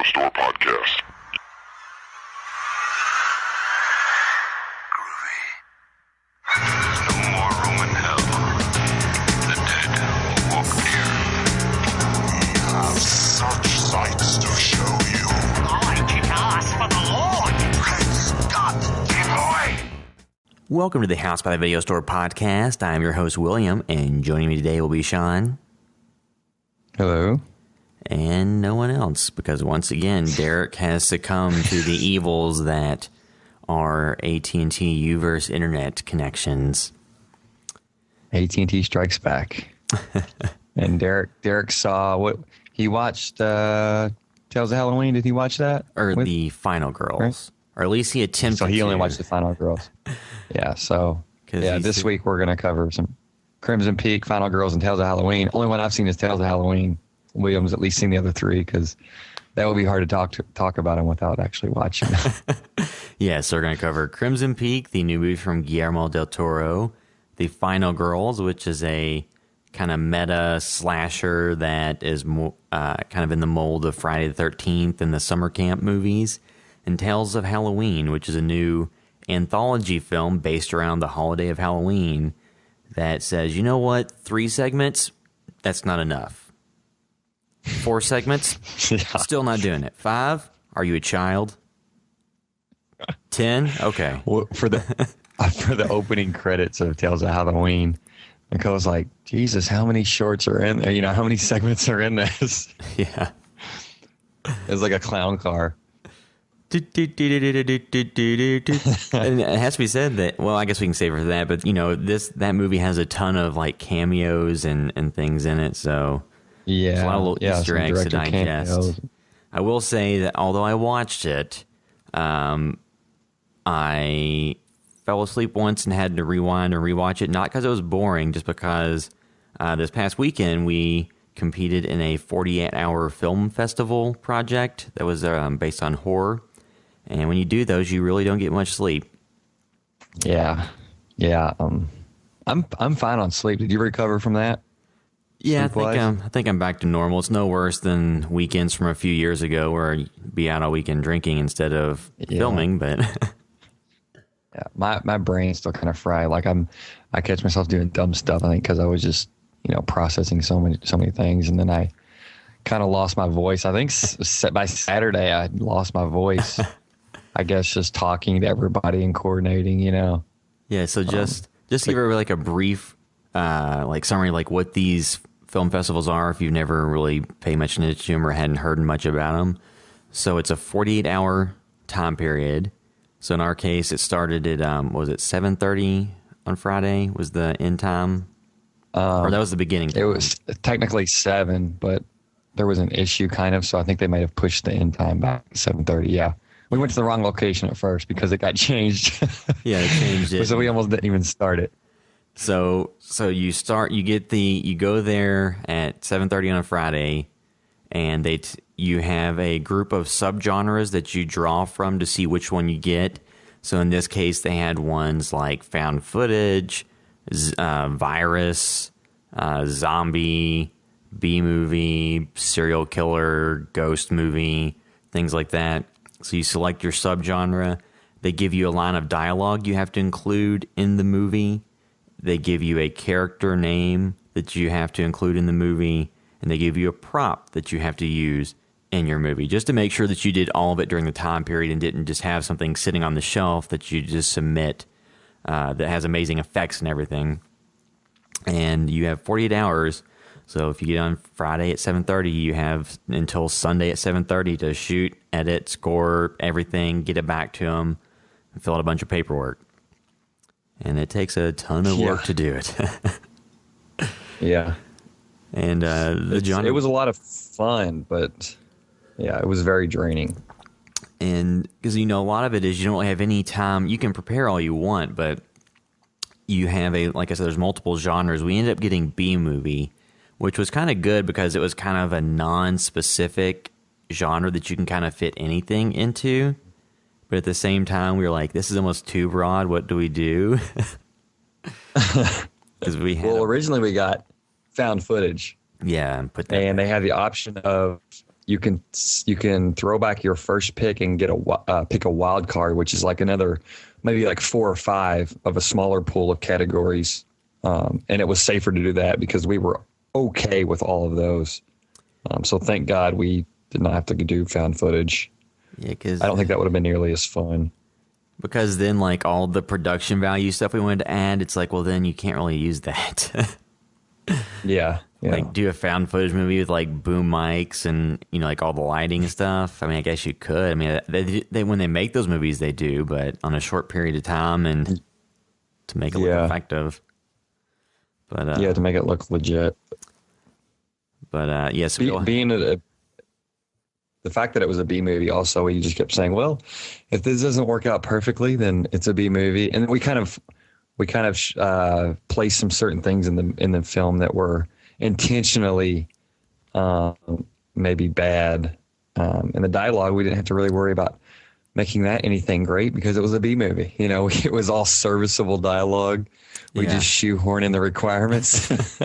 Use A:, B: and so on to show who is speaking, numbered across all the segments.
A: Store podcast.
B: Groovy. No more room in hell. The dead will walk here.
A: We have such sights to show you.
C: I kick ass for the Lord.
A: Great Scott, keep away!
D: Welcome to the House by the Video Store podcast. I'm your host, William, and joining me today will be Sean.
E: Hello.
D: And no one else, because once again, Derek has succumbed to the evils that are AT&T Uverse internet connections.
E: AT&T strikes back. And Derek saw what he watched. Tales of Halloween. Did he watch that?
D: Or the Final Girls. Right? Or at least he attempted to.
E: So he only watched the Final Girls. Yeah, so this week we're going to cover some Crimson Peak, Final Girls, and Tales of Halloween. Only one I've seen is Tales of Halloween. William's at least seen the other three because that would be hard to talk about them without actually watching them.
D: Yeah, so we're going to cover Crimson Peak, the new movie from Guillermo del Toro, The Final Girls, which is a kind of meta slasher that is kind of in the mold of Friday the 13th and the summer camp movies, and Tales of Halloween, which is a new anthology film based around the holiday of Halloween that says, you know what, 3 segments, that's not enough. 4 segments, still not doing it. 5, are you a child? 10, okay.
E: Well, for the opening credits of Tales of Halloween, Nicole's like, Jesus, how many shorts are in there? You know, how many segments are in this?
D: Yeah.
E: It's like a clown car.
D: And it has to be said that, well, I guess we can save it for that, but, you know, that movie has a ton of, like, cameos and things in it, so
E: yeah,
D: there's a lot of little Easter eggs to digest.
E: Cameos.
D: I will say that although I watched it, I fell asleep once and had to rewind and rewatch it, not because it was boring, just because this past weekend we competed in a 48-hour film festival project that was based on horror. And when you do those, you really don't get much sleep.
E: Yeah. I'm fine on sleep. Did you recover from that?
D: Yeah, I think I'm back to normal. It's no worse than weekends from a few years ago where I'd be out all weekend drinking instead of filming. But
E: yeah, my brain's still kind of fried. Like I catch myself doing dumb stuff. I think because I was just processing so many things, and then I kind of lost my voice. I think by Saturday I lost my voice. I guess just talking to everybody and coordinating,
D: Yeah, so just give her like a brief summary, like what these film festivals are if you've never really paid much attention to them or hadn't heard much about them. So it's a 48-hour time period. So in our case, it started at 7:30 on Friday was the end time, or that was the beginning time.
E: It was technically 7, but there was an issue kind of, so I think they might have pushed the end time back to 7:30. Yeah. We went to the wrong location at first because it got changed.
D: Yeah, they changed it.
E: So we almost didn't even start it.
D: So you go there at 7:30 on a Friday, and you have a group of subgenres that you draw from to see which one you get. So in this case, they had ones like found footage, virus, zombie, B-movie, serial killer, ghost movie, things like that. So you select your subgenre. They give you a line of dialogue you have to include in the movie. They give you a character name that you have to include in the movie. And they give you a prop that you have to use in your movie, just to make sure that you did all of it during the time period and didn't just have something sitting on the shelf that you just submit that has amazing effects and everything. And you have 48 hours. So if you get on Friday at 7:30, you have until Sunday at 7:30 to shoot, edit, score everything, get it back to them, and fill out a bunch of paperwork. And it takes a ton of work to do it.
E: Yeah.
D: And
E: it was a lot of fun, but yeah, it was very draining.
D: And because, a lot of it is you don't have any time. You can prepare all you want, but you have like I said, there's multiple genres. We ended up getting B-movie, which was kind of good because it was kind of a non-specific genre that you can kind of fit anything into. But at the same time, we were like, this is almost too broad. What do we do?
E: Originally we got found footage.
D: Yeah, and
E: they had the option of you can throw back your first pick and get pick a wild card, which is like another maybe like 4 or 5 of a smaller pool of categories. And it was safer to do that because we were okay with all of those. So thank God we did not have to do found footage.
D: Yeah, because
E: I don't think that would have been nearly as fun.
D: Because then, like, all the production value stuff we wanted to add, it's like, well, then you can't really use that.
E: Yeah.
D: Like, do a found footage movie with, like, boom mics and, you know, like, all the lighting and stuff. I mean, I guess you could. I mean, they when they make those movies, they do, but on a short period of time and to make it look effective. But
E: to make it look legit.
D: But, yes. Yeah,
E: Being the fact that it was a B movie also, we just kept saying, well, if this doesn't work out perfectly, then it's a B movie. And we kind of placed some certain things in the film that were intentionally maybe bad. And the dialogue, we didn't have to really worry about making that anything great because it was a B movie. You know, it was all serviceable dialogue. We just shoehorn in the requirements.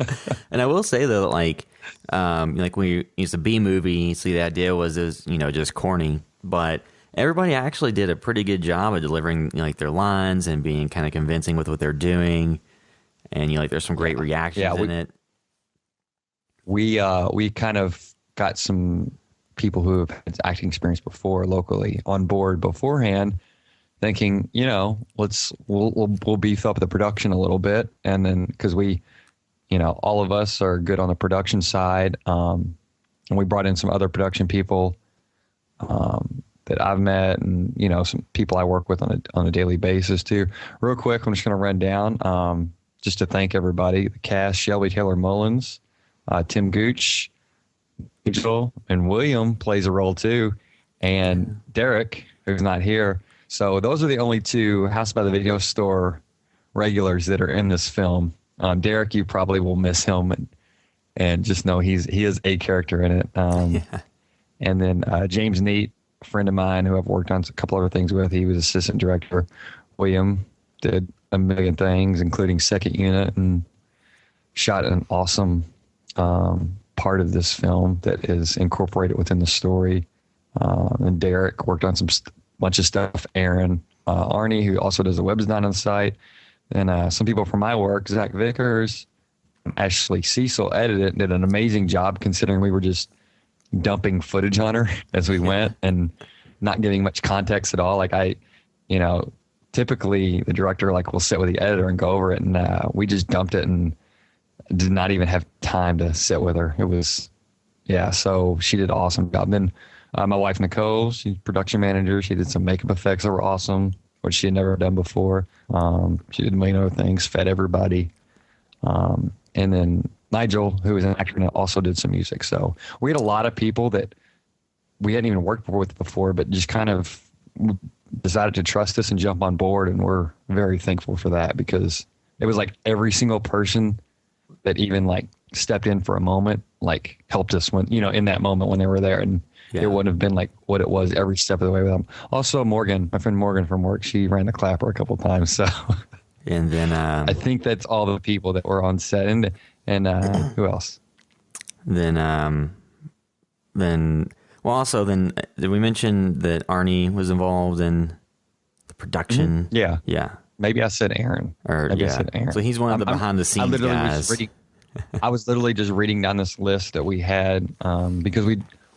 D: And I will say though, like when it's a B movie, so the idea was just corny, but everybody actually did a pretty good job of delivering like their lines and being kind of convincing with what they're doing, and there's some great reactions in it.
E: We kind of got some people who have had acting experience before locally on board beforehand, thinking, we'll beef up the production a little bit, and then because we. All of us are good on the production side. And we brought in some other production people that I've met and, some people I work with on a daily basis too. Real quick, I'm just going to run down just to thank everybody. The cast: Shelby Taylor Mullins, Tim Gooch, Angel, and William plays a role too. And Derek, who's not here. So those are the only 2 House by the Video Store regulars that are in this film. Derek, you probably will miss him, and just know he is a character in it. And then James Neat, a friend of mine who I've worked on a couple other things with. He was assistant director. William did a million things, including Second Unit, and shot an awesome part of this film that is incorporated within the story. And Derek worked on bunch of stuff. Aaron, Arnie, who also does the web design on the site. And some people from my work, Zach Vickers, Ashley Cecil edited it, did an amazing job considering we were just dumping footage on her as we went and not giving much context at all. Like typically the director will sit with the editor and go over it, and we just dumped it and did not even have time to sit with her. It was, so she did an awesome job. And then my wife, Nicole, she's production manager. She did some makeup effects that were awesome, which she had never done before. She did a million other things, fed everybody. And then Nigel, who was an actor, also did some music. So we had a lot of people that we hadn't even worked with before, but just kind of decided to trust us and jump on board. And we're very thankful for that, because it was like every single person that even stepped in for a moment, helped us when, in that moment when they were there. And it wouldn't have been what it was every step of the way with them. Also, Morgan, my friend Morgan from work, she ran the clapper a couple of times. So,
D: and then
E: I think that's all the people that were on set. And who else?
D: Then did we mention that Arnie was involved in the production?
E: Mm-hmm.
D: Yeah.
E: Maybe I said Aaron. I said Aaron.
D: So he's one of the behind the scenes guys.
E: I was literally just reading down this list that we had because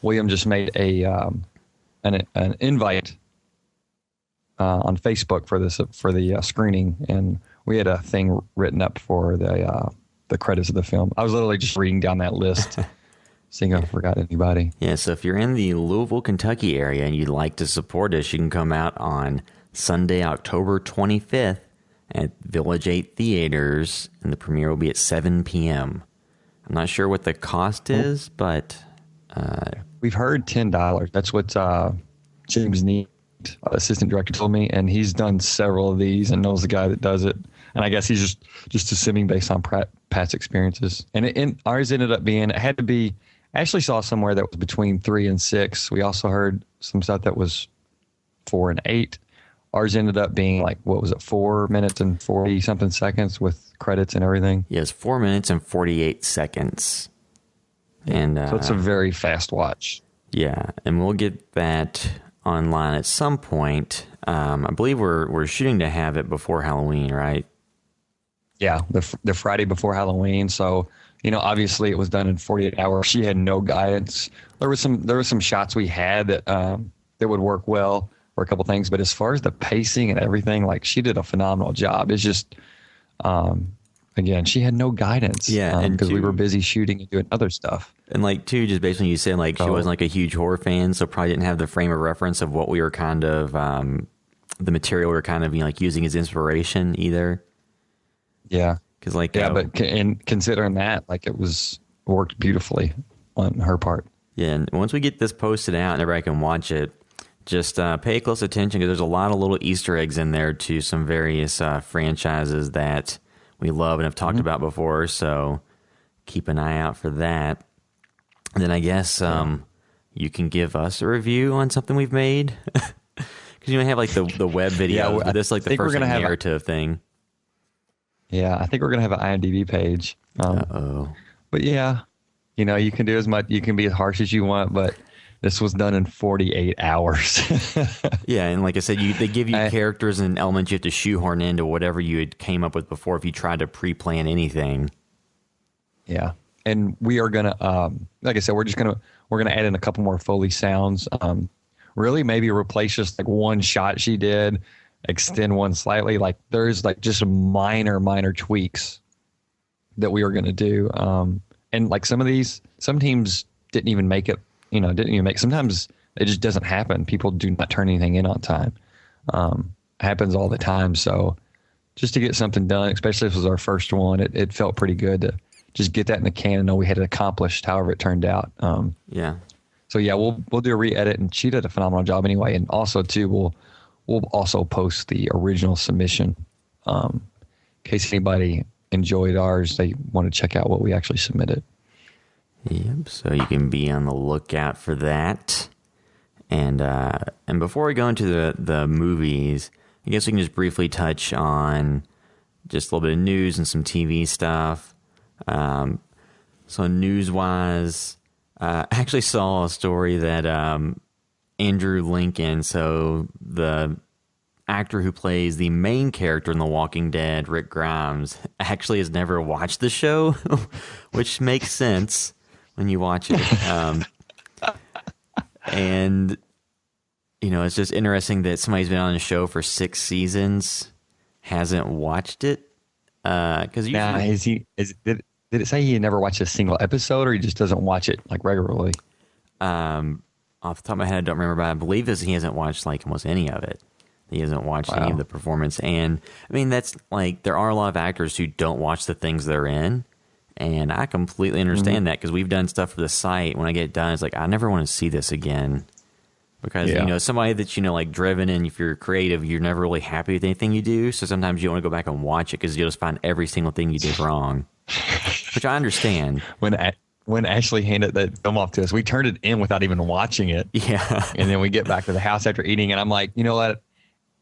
E: William just made an invite on Facebook for the screening, and we had a thing written up for the credits of the film. I was literally just reading down that list, seeing if I forgot anybody.
D: Yeah, so if you're in the Louisville, Kentucky area and you'd like to support us, you can come out on Sunday, October 25th at Village 8 Theaters, and the premiere will be at 7 p.m. I'm not sure what the cost is, but
E: we've heard $10. That's what James Neat, assistant director, told me, and he's done several of these and knows the guy that does it. And I guess he's just assuming based on past experiences. And ours ended up being, it had to be, I actually saw somewhere that was between 3 and 6. We also heard some stuff that was 4 and 8. Ours ended up being 4 minutes and 40 something seconds with credits and everything.
D: Yes, 4 minutes and 48 seconds. And
E: so it's a very fast watch.
D: Yeah, and we'll get that online at some point. I believe we're shooting to have it before Halloween, right?
E: Yeah, the Friday before Halloween. So, obviously it was done in 48 hours. She had no guidance. There was some shots we had that would work well for a couple things, but as far as the pacing and everything, like, she did a phenomenal job. It's just, again, she had no guidance.
D: Yeah, and
E: because we were busy shooting and doing other stuff.
D: And like too, just based on you saying, like, she wasn't like a huge horror fan, so probably didn't have the frame of reference of what we were kind of the material we were kind of like using as inspiration either.
E: Yeah,
D: because like
E: but considering that, like, it worked beautifully on her part.
D: Yeah, and once we get this posted out and everybody can watch it, just pay close attention because there's a lot of little Easter eggs in there to some various franchises that we love and have talked about before. So keep an eye out for that. And then I guess you can give us a review on something we've made because you have like the web video, but this is like the first narrative thing.
E: Yeah, I think we're gonna have an IMDb page. But yeah, you can do as much. You can be as harsh as you want, but this was done in 48 hours.
D: Yeah, and like I said, they give you characters and elements you have to shoehorn into whatever you had came up with before if you tried to pre-plan anything.
E: Yeah, and we are gonna, like I said, we're gonna add in a couple more Foley sounds. Really, maybe replace just like one shot she did, extend one slightly. Like, there's like just minor tweaks that we are gonna do. And like some teams didn't even make it. Sometimes it just doesn't happen. People do not turn anything in on time. Happens all the time. So just to get something done, especially if it was our first one, it felt pretty good to just get that in the can and know we had it accomplished however it turned out.
D: Yeah.
E: So yeah, we'll do a re-edit, and she did a phenomenal job anyway. And also too, we'll also post the original submission, in case anybody enjoyed ours, they want to check out what we actually submitted.
D: Yep. So you can be on the lookout for that. And before we go into the movies, I guess we can just briefly touch on just a little bit of news and some TV stuff. So news-wise, I actually saw a story that Andrew Lincoln, so the actor who plays the main character in The Walking Dead, Rick Grimes, actually has never watched the show, which makes sense when you watch it. And, it's just interesting that somebody's been on the show for 6 seasons, hasn't watched it. Because
E: did it say he never watched a single episode, or he just doesn't watch it like regularly?
D: Off the top of my head, I don't remember, but I believe he hasn't watched like almost any of it. He hasn't watched any of the performance. And I mean, that's like, there are a lot of actors who don't watch the things they're in. And I completely understand that because we've done stuff for the site. When I get done, it's like, I never want to see this again. Because, somebody that's, like driven, and if you're creative, you're never really happy with anything you do. So sometimes you want to go back and watch it because you'll just find every single thing you did wrong, which I understand.
E: When Ashley handed that film off to us, we turned it in without even watching it.
D: Yeah.
E: And then we get back to the house after eating, and I'm like, you know what?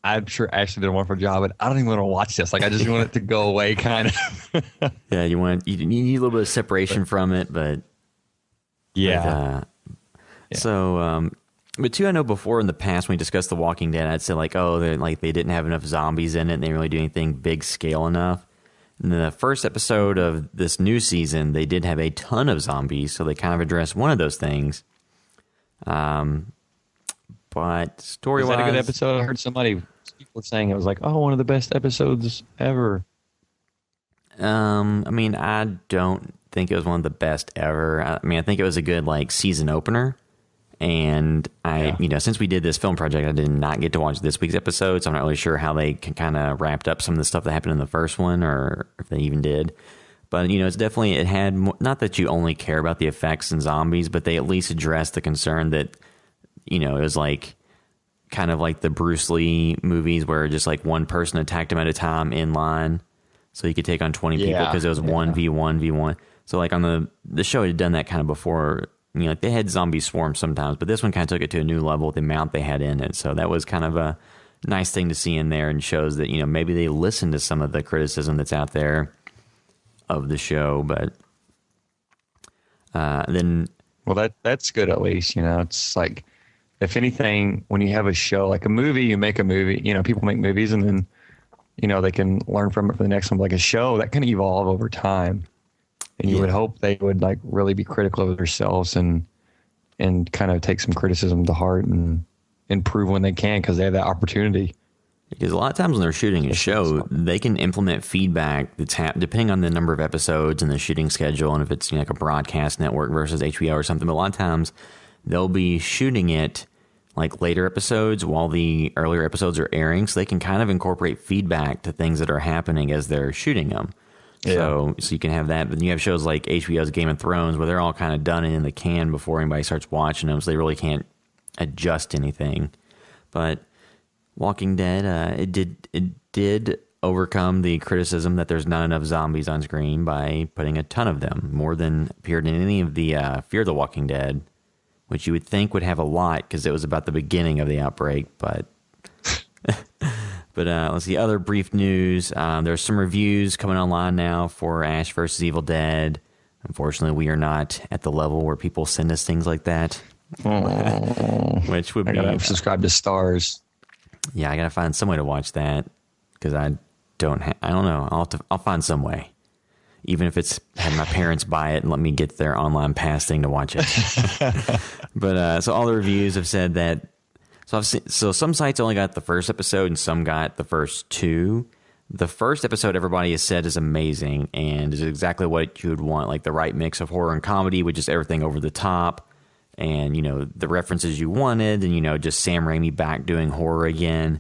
E: I'm sure Ashley did a wonderful job, but I don't even want to watch this. Like, I just want it to go away, kind of.
D: Yeah, you need a little bit of separation from it, but
E: yeah.
D: So, but too, I know before in the past when we discussed The Walking Dead, I'd say like, they didn't have enough zombies in it, and they didn't really do anything big scale enough. In the first episode of this new season, they did have a ton of zombies, so they kind of addressed one of those things. But story-wise,
E: was that a good episode? I heard people saying it was like, one of the best episodes ever.
D: I mean, I don't think it was one of the best ever. I mean, I think it was a good like season opener. And since we did this film project, I did not get to watch this week's episode, so I'm not really sure how they kind of wrapped up some of the stuff that happened in the first one, or if they even did. But, it's definitely, it had, not that you only care about the effects and zombies, but they at least addressed the concern that, it was like, kind of like the Bruce Lee movies where just like one person attacked him at a time in line, so he could take on 20 people because it was 1v1v1. So like on the show, it had done that kind of before. Like they had zombie swarms sometimes, but this one kind of took it to a new level with the amount they had in it. So that was kind of a nice thing to see in there, and shows that, maybe they listened to some of the criticism that's out there of the show. But then
E: Well, that's good at least. It's like, if anything, when you have a show like a movie, you make a movie. People make movies, and then they can learn from it for the next one. Like a show that can evolve over time, and you would hope they would like really be critical of themselves and kind of take some criticism to heart and improve when they can, because they have that opportunity.
D: Because a lot of times when they're shooting a show, they can implement feedback that's depending on the number of episodes and the shooting schedule, and if it's like a broadcast network versus HBO or something. But a lot of times they'll be shooting it like later episodes while the earlier episodes are airing, so they can kind of incorporate feedback to things that are happening as they're shooting them. Yeah. So you can have that. But you have shows like HBO's Game of Thrones where they're all kind of done in the can before anybody starts watching them, so they really can't adjust anything. But Walking Dead, it did overcome the criticism that there's not enough zombies on screen by putting a ton of them, more than appeared in any of the Fear the Walking Dead, which you would think would have a lot because it was about the beginning of the outbreak. But let's see, other brief news. There's some reviews coming online now for Ash vs. Evil Dead. Unfortunately, we are not at the level where people send us things like that. Which would be... I
E: gotta subscribe to Stars.
D: Yeah, I gotta find some way to watch that because I don't know. I'll find some way, even if it's had my parents buy it and let me get their online pass thing to watch it. But so all the reviews have said that. So some sites only got the first episode and some got the first two. The first episode, everybody has said, is amazing and is exactly what you would want, like the right mix of horror and comedy with just everything over the top. And, the references you wanted, and, just Sam Raimi back doing horror again.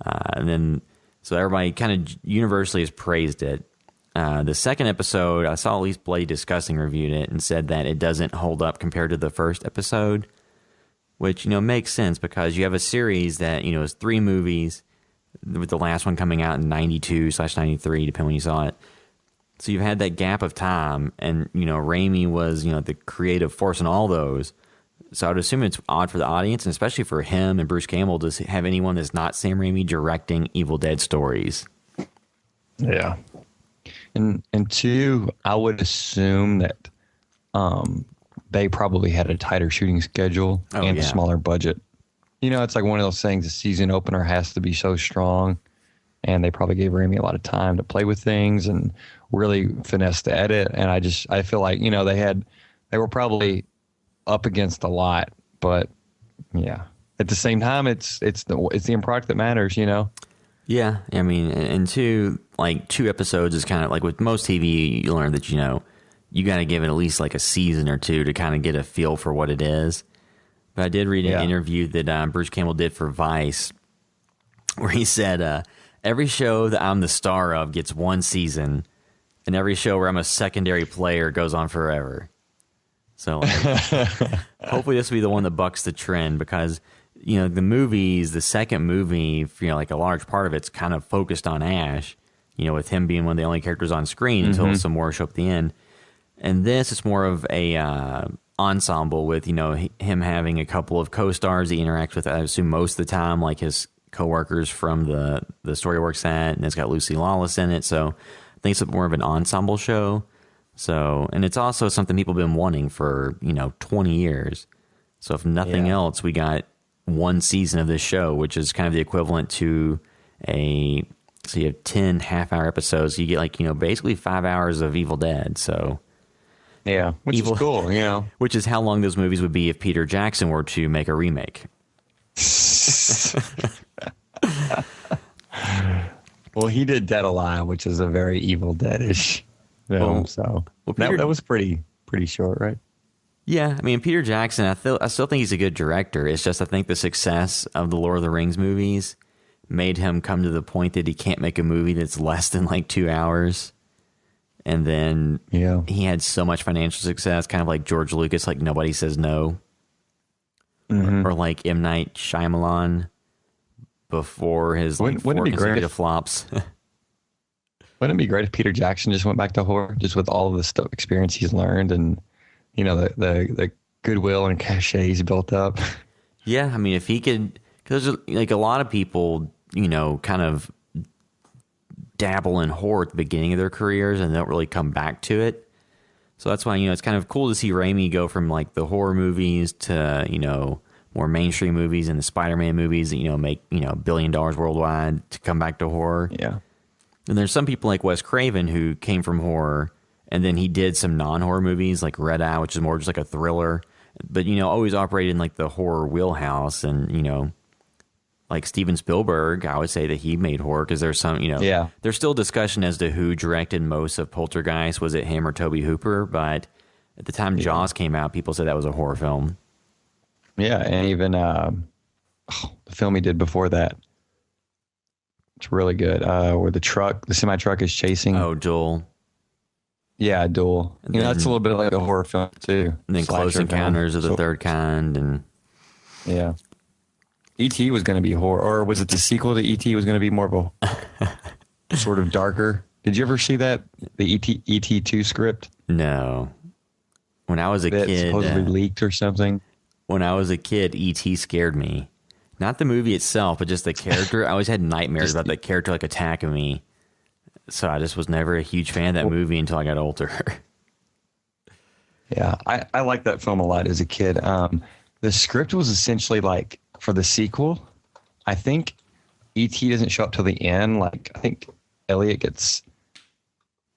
D: And then, so everybody kind of universally has praised it. The second episode, I saw at least Bloody Disgusting reviewed it and said that it doesn't hold up compared to the first episode, which, makes sense because you have a series that, is 3 movies, with the last one coming out in 92/93, depending when you saw it. So you've had that gap of time, and, Raimi was, the creative force in all those. So I would assume it's odd for the audience, and especially for him and Bruce Campbell, to have anyone that's not Sam Raimi directing Evil Dead stories.
E: Yeah. And two, I would assume that they probably had a tighter shooting schedule and a smaller budget. It's like one of those things, the season opener has to be so strong, and they probably gave Raimi a lot of time to play with things and really finesse the edit. And I feel like, they were probably up against a lot, but yeah, at the same time, it's the end product that matters,
D: Yeah, I mean, and two episodes is kind of like with most TV, you learn that you got to give it at least like a season or two to kind of get a feel for what it is. But I did read an interview that Bruce Campbell did for Vice, where he said, every show that I'm the star of gets 1 season, and every show where I'm a secondary player goes on forever. So hopefully this will be the one that bucks the trend, because the second movie, like a large part of it's kind of focused on Ash, with him being one of the only characters on screen until some more show up at the end. And this is more of a ensemble with him having a couple of co-stars he interacts with, I assume, most of the time, like his co-workers from the story works at, and it's got Lucy Lawless in it. So I think it's more of an ensemble show. So, and it's also something people have been wanting for 20 years. So if nothing else, we got 1 season of this show, which is kind of the equivalent to so you have 10 half-hour episodes. You get basically 5 hours of Evil Dead. So
E: yeah, which is cool,
D: Which is how long those movies would be if Peter Jackson were to make a remake.
E: Well, he did Dead Alive, which is a very Evil Dead-ish film. That was pretty short, right?
D: Yeah, I mean, Peter Jackson, I still think he's a good director. It's just I think the success of the Lord of the Rings movies made him come to the point that he can't make a movie that's less than 2 hours. And then he had so much financial success, kind of like George Lucas, like nobody says no. Or like M. Night Shyamalan before his
E: wouldn't it be great
D: flops.
E: Wouldn't it be great if Peter Jackson just went back to horror, just with all of the stuff, experience he's learned, and the goodwill and cachet he's built up?
D: Yeah, I mean, if he could, because a lot of people, kind of dabble in horror at the beginning of their careers and don't really come back to it. So that's why, it's kind of cool to see Raimi go from like the horror movies to, more mainstream movies and the Spider-Man movies that, make, $1 billion worldwide to come back to horror.
E: Yeah.
D: And there's some people like Wes Craven who came from horror and then he did some non-horror movies like Red Eye, which is more just like a thriller, but, always operated in like the horror wheelhouse. And, like Steven Spielberg, I would say that he made horror because there's some, there's still discussion as to who directed most of Poltergeist. Was it him or Tobe Hooper? But at the time Jaws came out, people said that was a horror film.
E: Yeah, and even the film he did before that, it's really good. Where the semi truck is chasing.
D: Oh, Duel.
E: Yeah, Duel. That's a little bit like a horror film too.
D: And then Close Encounters of the Third Kind, and
E: yeah. E.T. was going to be horror, or was it the sequel to E.T. was going to be more of a sort of darker? Did you ever see that? The E.T. 2 script?
D: No. When I was a kid,
E: supposedly leaked or something.
D: When I was a kid, E.T. scared me. Not the movie itself, but just the character. I always had nightmares about the character like attacking me. So I just was never a huge fan of that movie until I got older.
E: Yeah, I liked that film a lot as a kid. The script was essentially like, for the sequel, I think E.T. doesn't show up till the end. Like, I think Elliot gets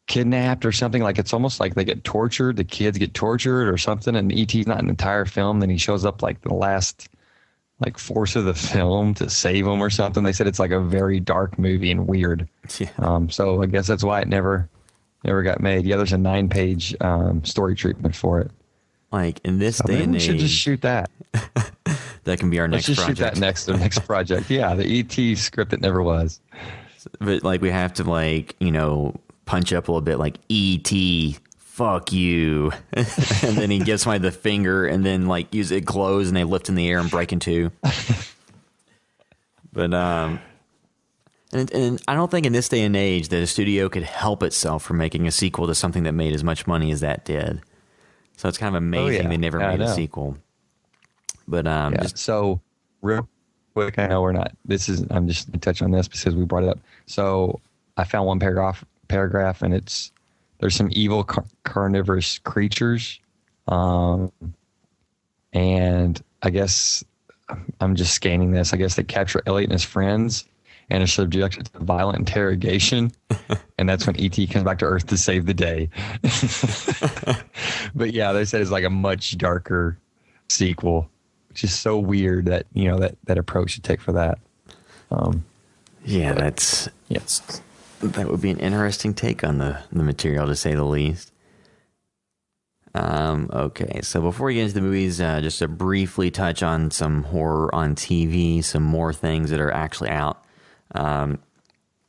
E: kidnapped or something. Like, it's almost like they get tortured. The kids get tortured or something, and E.T.'s not an entire film. Then he shows up like the last like force of the film to save them or something. They said it's like a very dark movie and weird.
D: Yeah.
E: So I guess that's why it never got made. Yeah, there's a 9-page story treatment for it.
D: Like in this day and age,
E: we should just shoot that.
D: That can be our next project.
E: Let's just shoot that next project. Yeah, the E.T. script that never was.
D: But like we have to like, punch up a little bit like E.T. fuck you. And then he gives somebody the finger and then like it glows and they lift in the air and break in two. But and I don't think in this day and age that a studio could help itself from making a sequel to something that made as much money as that did. So it's kind of amazing they never made a sequel. But
E: so real quick, I know we're not. I'm just gonna touch on this because we brought it up. So I found one paragraph, and there's some evil carnivorous creatures, and I guess I'm just scanning this. I guess they capture Elliot and his friends and are subjected to violent interrogation, and that's when E.T. comes back to Earth to save the day. But yeah, they said it's like a much darker sequel. Which is so weird that that approach to take for that.
D: That would be an interesting take on the material, to say the least. Okay, so before we get into the movies, just to briefly touch on some horror on TV, some more things that are actually out.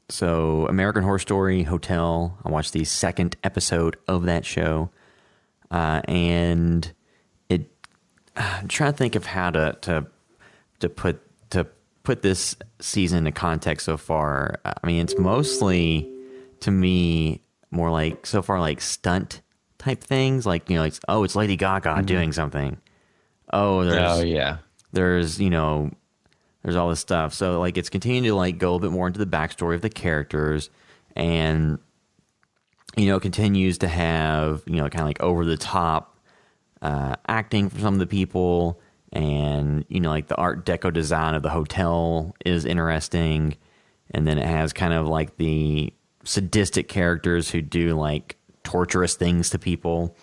D: So American Horror Story Hotel, I watched the second episode of that show, and I'm trying to think of how to put this season into context so far. I mean, it's mostly, to me, more like so far like stunt type things. Like, it's Lady Gaga doing something. There's all this stuff. So like it's continuing to like go a bit more into the backstory of the characters, and continues to have kind of like over the top acting from some of the people, and like the Art Deco design of the hotel is interesting, and then it has kind of like the sadistic characters who do like torturous things to people.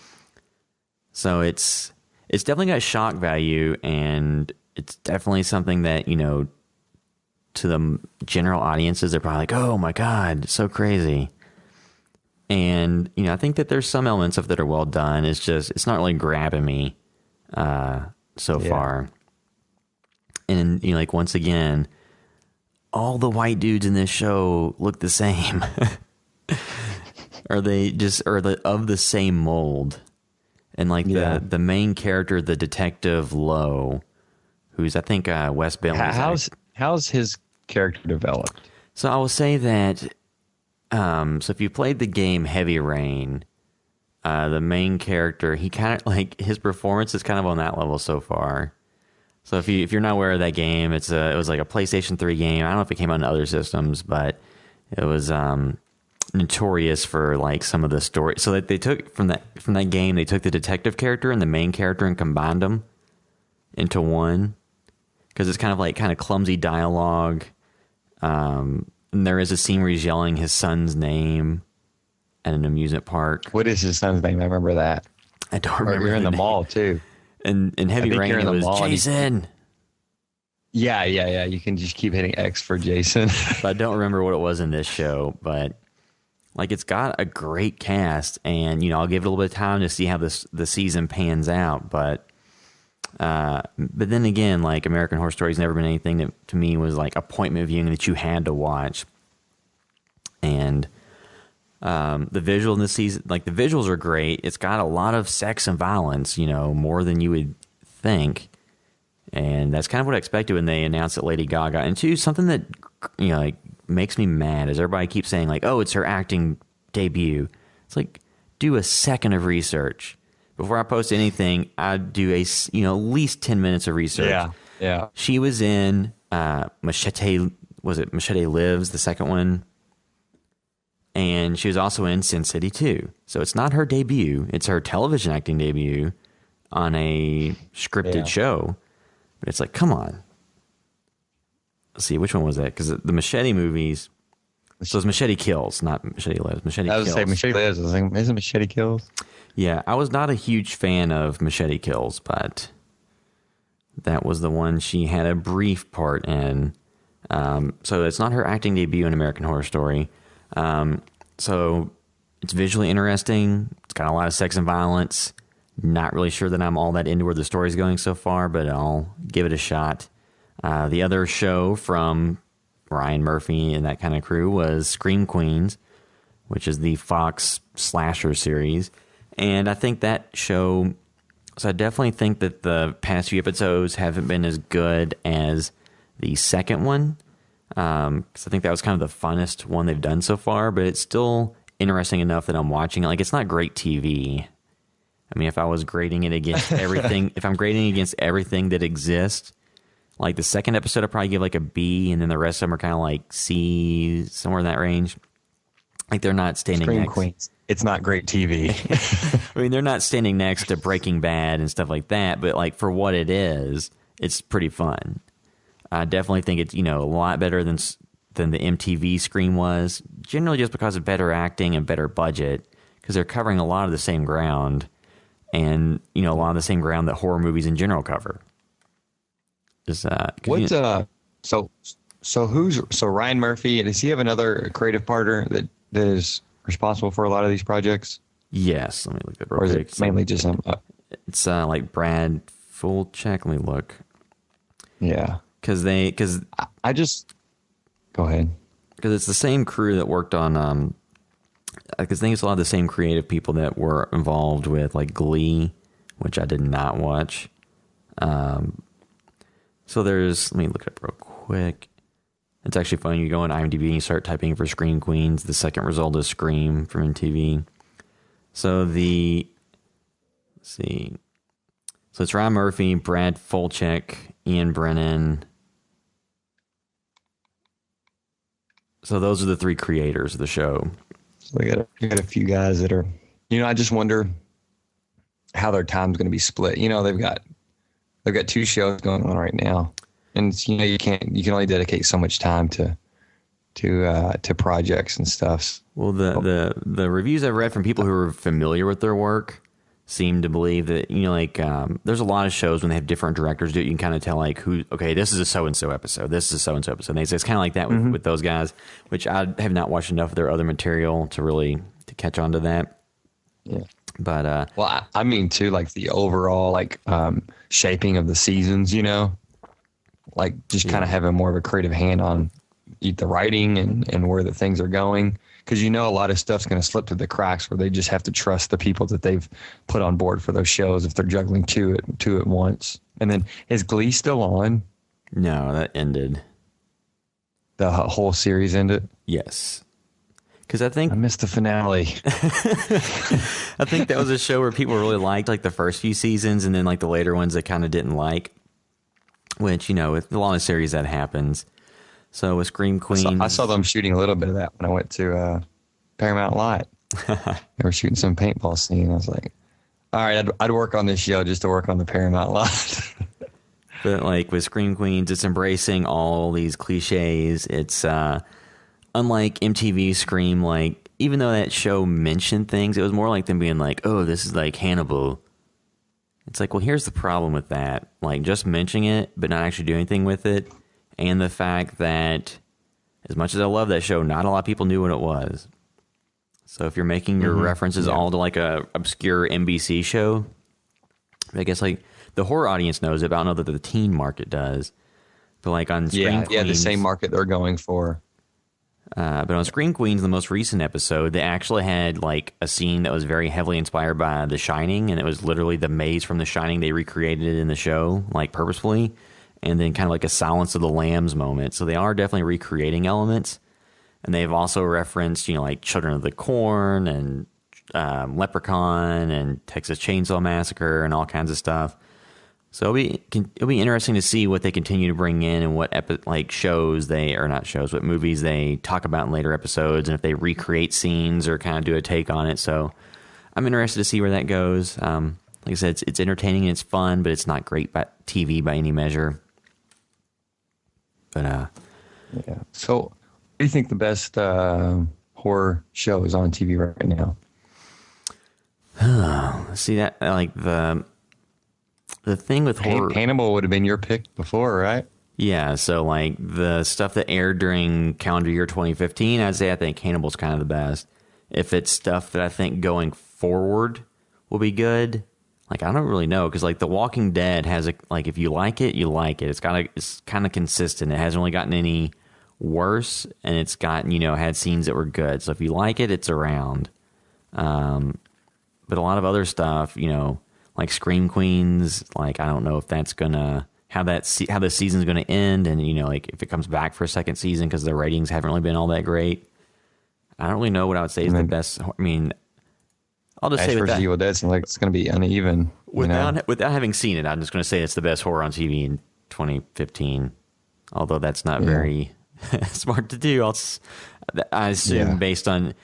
D: So it's definitely got shock value, and it's definitely something that to the general audiences they're probably like, oh my god, it's so crazy. And, I think that there's some elements of that are well done. It's not really grabbing me so far. And, like, once again, all the white dudes in this show look the same. Are they of the same mold? And, like, the main character, the detective Lowe, who's, I think, Wes Bentley's.
E: How's his character developed?
D: So I will say that... so if you played the game Heavy Rain, the main character, he kind of like his performance is kind of on that level so far. So if you're not aware of that game, it was like a PlayStation 3 game. I don't know if it came on other systems, but it was notorious for like some of the story. So that they took from that game, they took the detective character and the main character and combined them into one, because it's kind of clumsy dialogue. And there is a scene where he's yelling his son's name at an amusement park.
E: What is his son's name? I remember that.
D: I don't remember.
E: You're in the
D: name.
E: mall too.
D: And in Heavy Rain, it was Jason.
E: Yeah. You can just keep hitting X for Jason.
D: But I don't remember what it was in this show, but like it's got a great cast, and I'll give it a little bit of time to see how the season pans out. But then again, like American Horror Story's never been anything that to me was like appointment viewing that you had to watch. And the visual in this season, like the visuals are great. It's got a lot of sex and violence, more than you would think. And that's kind of what I expected when they announced that Lady Gaga. And two, something that, like makes me mad is everybody keeps saying like, oh, it's her acting debut. It's like, do a second of research. Before I post anything, I'd do at least 10 minutes of research.
E: Yeah.
D: She was in Machete Lives, the second one? And she was also in Sin City 2. So it's not her debut. It's her television acting debut on a scripted show. But it's like, come on. Let's see, which one was that? Because the Machete movies... So it's Machete Kills, not Machete Lives. Machete Kills.
E: I was saying Machete Lives. I was like, isn't Machete Kills?
D: Yeah, I was not a huge fan of Machete Kills, but that was the one she had a brief part in. So it's not her acting debut in American Horror Story. So it's visually interesting. It's got a lot of sex and violence. Not really sure that I'm all that into where the story's going so far, but I'll give it a shot. The other show from Ryan Murphy and that kind of crew was Scream Queens, which is the Fox slasher series. And I think that show, so I definitely think that the past few episodes haven't been as good as the second one. Because I think that was kind of the funnest one they've done so far, but it's still interesting enough that I'm watching it. Like, it's not great TV. I mean, if I was grading it against everything, if I'm grading against everything that exists, like the second episode, I'd probably give like a B, and then the rest of them are kind of like C, somewhere in that range. Like, they're not standing
E: Scream
D: next.
E: Queens. It's not great TV.
D: I mean, they're not standing next to Breaking Bad and stuff like that, but like for what it is, it's pretty fun. I definitely think it's, a lot better than the MTV Scream was, generally just because of better acting and better budget, because they're covering a lot of the same ground, and, a lot of the same ground that horror movies in general cover. Just,
E: so Ryan Murphy, does he have another creative partner that is responsible for a lot of these projects?
D: Yes, let me look at it real
E: or is
D: quick.
E: it mainly just him?
D: It's like Brad Fulcheck. Let me look.
E: Yeah.
D: Because
E: I just go ahead.
D: Because it's the same crew that worked on. Because I think it's a lot of the same creative people that were involved with like Glee, which I did not watch. So let me look it up real quick. It's actually funny. You go on IMDb and you start typing for Scream Queens. The second result is Scream from MTV. So let's see. So it's Ryan Murphy, Brad Fulcheck, Ian Brennan. So those are the three creators of the show.
E: So we got a few guys that are, I just wonder how their time's going to be split. They've got two shows going on right now, and you can only dedicate so much time to projects and stuff.
D: Well, the reviews I've read from people who are familiar with their work seem to believe that, there's a lot of shows when they have different directors do it, you can kind of tell like this is a so-and-so episode, this is a so-and-so episode. And they say it's kind of like that with those guys, which I have not watched enough of their other material to catch on to that.
E: Yeah.
D: But,
E: well, I mean too, like the overall, like, shaping of the seasons, like just kind of having more of a creative hand on the writing and where the things are going. Because a lot of stuff's going to slip through the cracks where they just have to trust the people that they've put on board for those shows if they're juggling two at once. And then, is Glee still on?
D: No, that ended.
E: The whole series ended?
D: Yes. Because I missed
E: the finale.
D: I think that was a show where people really liked like the first few seasons, and then like the later ones they kind of didn't like. Which, with a lot of series that happens. So with Scream Queens,
E: I saw them shooting a little bit of that when I went to Paramount Lot. They were shooting some paintball scene. I was like, all right, I'd work on this show just to work on the Paramount Lot.
D: But like with Scream Queens, it's embracing all these cliches. It's unlike MTV Scream, like even though that show mentioned things, it was more like them being like, oh, this is like Hannibal. It's like, well, here's the problem with that. Like just mentioning it, but not actually doing anything with it. And the fact that as much as I love that show, not a lot of people knew what it was. So if you're making your references all to like a obscure NBC show, I guess like the horror audience knows it, but I don't know that the teen market does. But like on Scream Queens,
E: the same market they're going for.
D: But on Scream Queens, the most recent episode, they actually had like a scene that was very heavily inspired by The Shining, and it was literally the maze from The Shining. They recreated it in the show, like purposefully, and then kind of like a Silence of the Lambs moment. So they are definitely recreating elements, and they've also referenced, you know, like Children of the Corn and Leprechaun and Texas Chainsaw Massacre and all kinds of stuff. So it'll be interesting to see what they continue to bring in and what shows they, or not shows, what movies they talk about in later episodes, and if they recreate scenes or kind of do a take on it. So I'm interested to see where that goes. Like I said, it's entertaining and it's fun, but it's not great TV by any measure. But
E: yeah. So, what do you think the best horror show is on TV right now?
D: See that like the thing with horror,
E: Hannibal would have been your pick before, right?
D: Yeah, so like the stuff that aired during calendar year 2015, I'd say I think Hannibal's kind of the best. If it's stuff that I think going forward will be good, like I don't really know, because like The Walking Dead has a, like if you like it, you like it. It's kind of consistent. It hasn't really gotten any worse, and it's gotten, you know, had scenes that were good. So if you like it, it's around. But a lot of other stuff, you know, like Scream Queens, like I don't know if that's gonna how the season's gonna end, and you know, like if it comes back for a second season because the ratings haven't really been all that great. I don't really know what I would say is the best. I mean, I'll just say
E: Ash vs. Evil Dead seems like it's gonna be uneven.
D: Without having seen it, I'm just gonna say it's the best horror on TV in 2015. Although that's not very smart to do. I assume based on,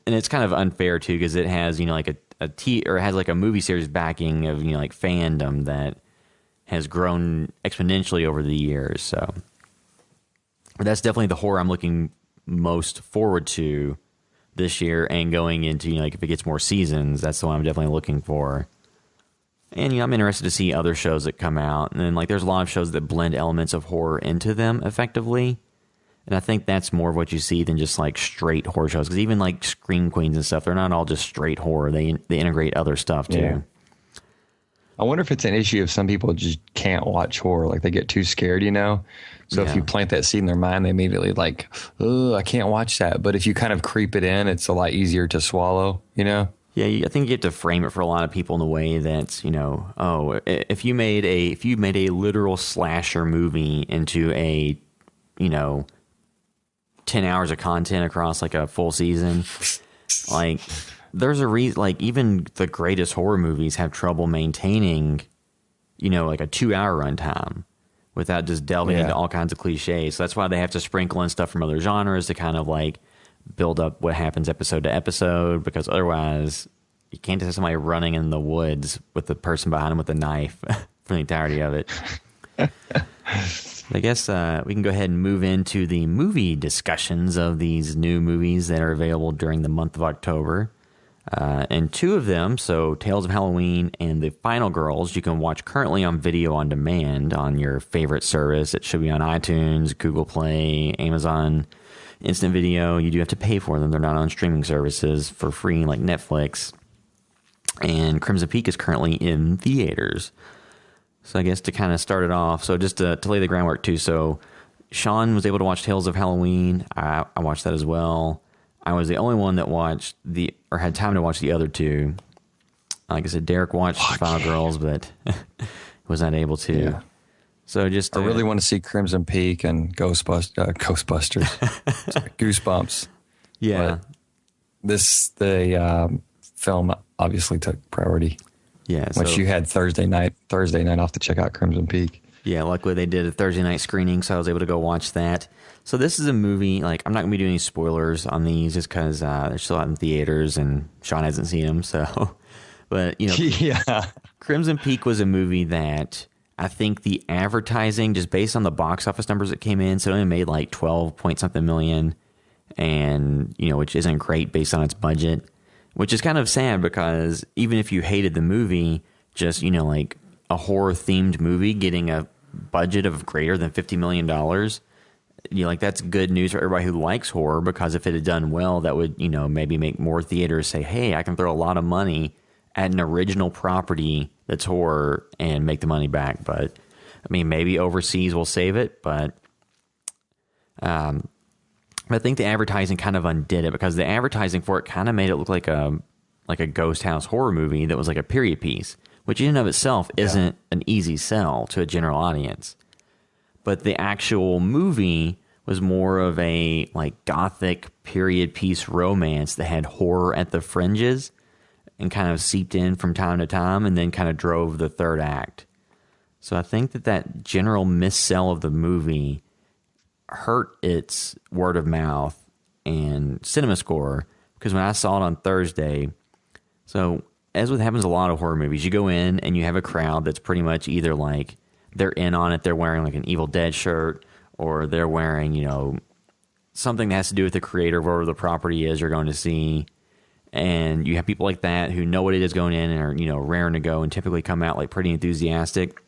D: and it's kind of unfair too because it has, you know, like it has like a movie series backing of, you know, like fandom that has grown exponentially over the years. So but that's definitely the horror I'm looking most forward to this year, and going into, you know, like if it gets more seasons, that's the one I'm definitely looking for. And, you know, I'm interested to see other shows that come out. And then like there's a lot of shows that blend elements of horror into them effectively. And I think that's more of what you see than just like straight horror shows. Because even like Scream Queens and stuff, they're not all just straight horror. They integrate other stuff too. Yeah.
E: I wonder if it's an issue if some people just can't watch horror. Like they get too scared, you know? So if you plant that seed in their mind, they immediately like, oh, I can't watch that. But if you kind of creep it in, it's a lot easier to swallow, you know?
D: Yeah, I think you have to frame it for a lot of people in a way that's, you know, oh, if you made a literal slasher movie into a, you know, 10 hours of content across like a full season, like there's a reason, like even the greatest horror movies have trouble maintaining, you know, like a 2-hour runtime without just delving into all kinds of cliches. So that's why they have to sprinkle in stuff from other genres to kind of like build up what happens episode to episode, because otherwise you can't just have somebody running in the woods with the person behind them with a knife for the entirety of it. I guess we can go ahead and move into the movie discussions of these new movies that are available during the month of October. And two of them, so Tales of Halloween and The Final Girls, you can watch currently on video on demand on your favorite service. It should be on iTunes, Google Play, Amazon Instant Video. You do have to pay for them. They're not on streaming services for free like Netflix. And Crimson Peak is currently in theaters. So I guess to kind of start it off, so just to lay the groundwork too. So Sean was able to watch Tales of Halloween. I watched that as well. I was the only one that watched had time to watch the other two. Like I said, Derek watched The Final Girls, but was not able to. Yeah. So just
E: I really want to see Crimson Peak and Ghostbusters, Goosebumps.
D: Yeah,
E: but the film obviously took priority.
D: Yeah,
E: once you had Thursday night off to check out Crimson Peak.
D: Yeah, luckily they did a Thursday night screening, so I was able to go watch that. So this is a movie, like, I'm not going to be doing any spoilers on these just because they're still out in theaters and Sean hasn't seen them, so. But, you know,
E: Yeah.
D: Crimson Peak was a movie that I think the advertising, just based on the box office numbers that came in, so it only made like 12 point something million, and, you know, which isn't great based on its budget, which is kind of sad because even if you hated the movie, just, you know, like a horror themed movie getting a budget of greater than $50 million, you know, like that's good news for everybody who likes horror, because if it had done well, that would, you know, maybe make more theaters say, hey, I can throw a lot of money at an original property that's horror and make the money back. But I mean, maybe overseas will save it, but I think the advertising kind of undid it, because the advertising for it kind of made it look like a ghost house horror movie that was like a period piece, which in and of itself isn't an easy sell to a general audience. But the actual movie was more of a like gothic period piece romance that had horror at the fringes and kind of seeped in from time to time, and then kind of drove the third act. So I think that general missell of the movie hurt its word of mouth and cinema score, because when I saw it on Thursday, so as what happens in a lot of horror movies, you go in and you have a crowd that's pretty much either like they're in on it, they're wearing like an Evil Dead shirt, or they're wearing, you know, something that has to do with the creator of whatever the property is you're going to see. And you have people like that who know what it is going in and are, you know, raring to go and typically come out like pretty enthusiastic.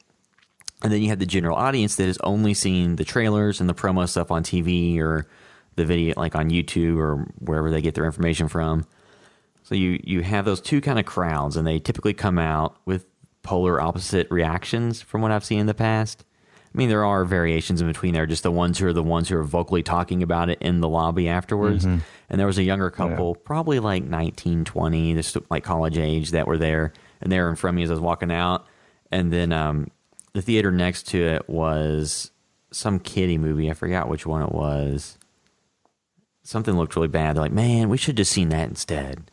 D: And then you have the general audience that has only seen the trailers and the promo stuff on TV or the video like on YouTube or wherever they get their information from. So you have those two kind of crowds, and they typically come out with polar opposite reactions from what I've seen in the past. I mean, there are variations in between there, just the ones who are vocally talking about it in the lobby afterwards. Mm-hmm. And there was a younger couple, probably like 19, 20, just like college age, that were there. And they were in front of me as I was walking out. And then the theater next to it was some kiddie movie. I forgot which one it was. Something looked really bad. They're like, man, we should have just seen that instead.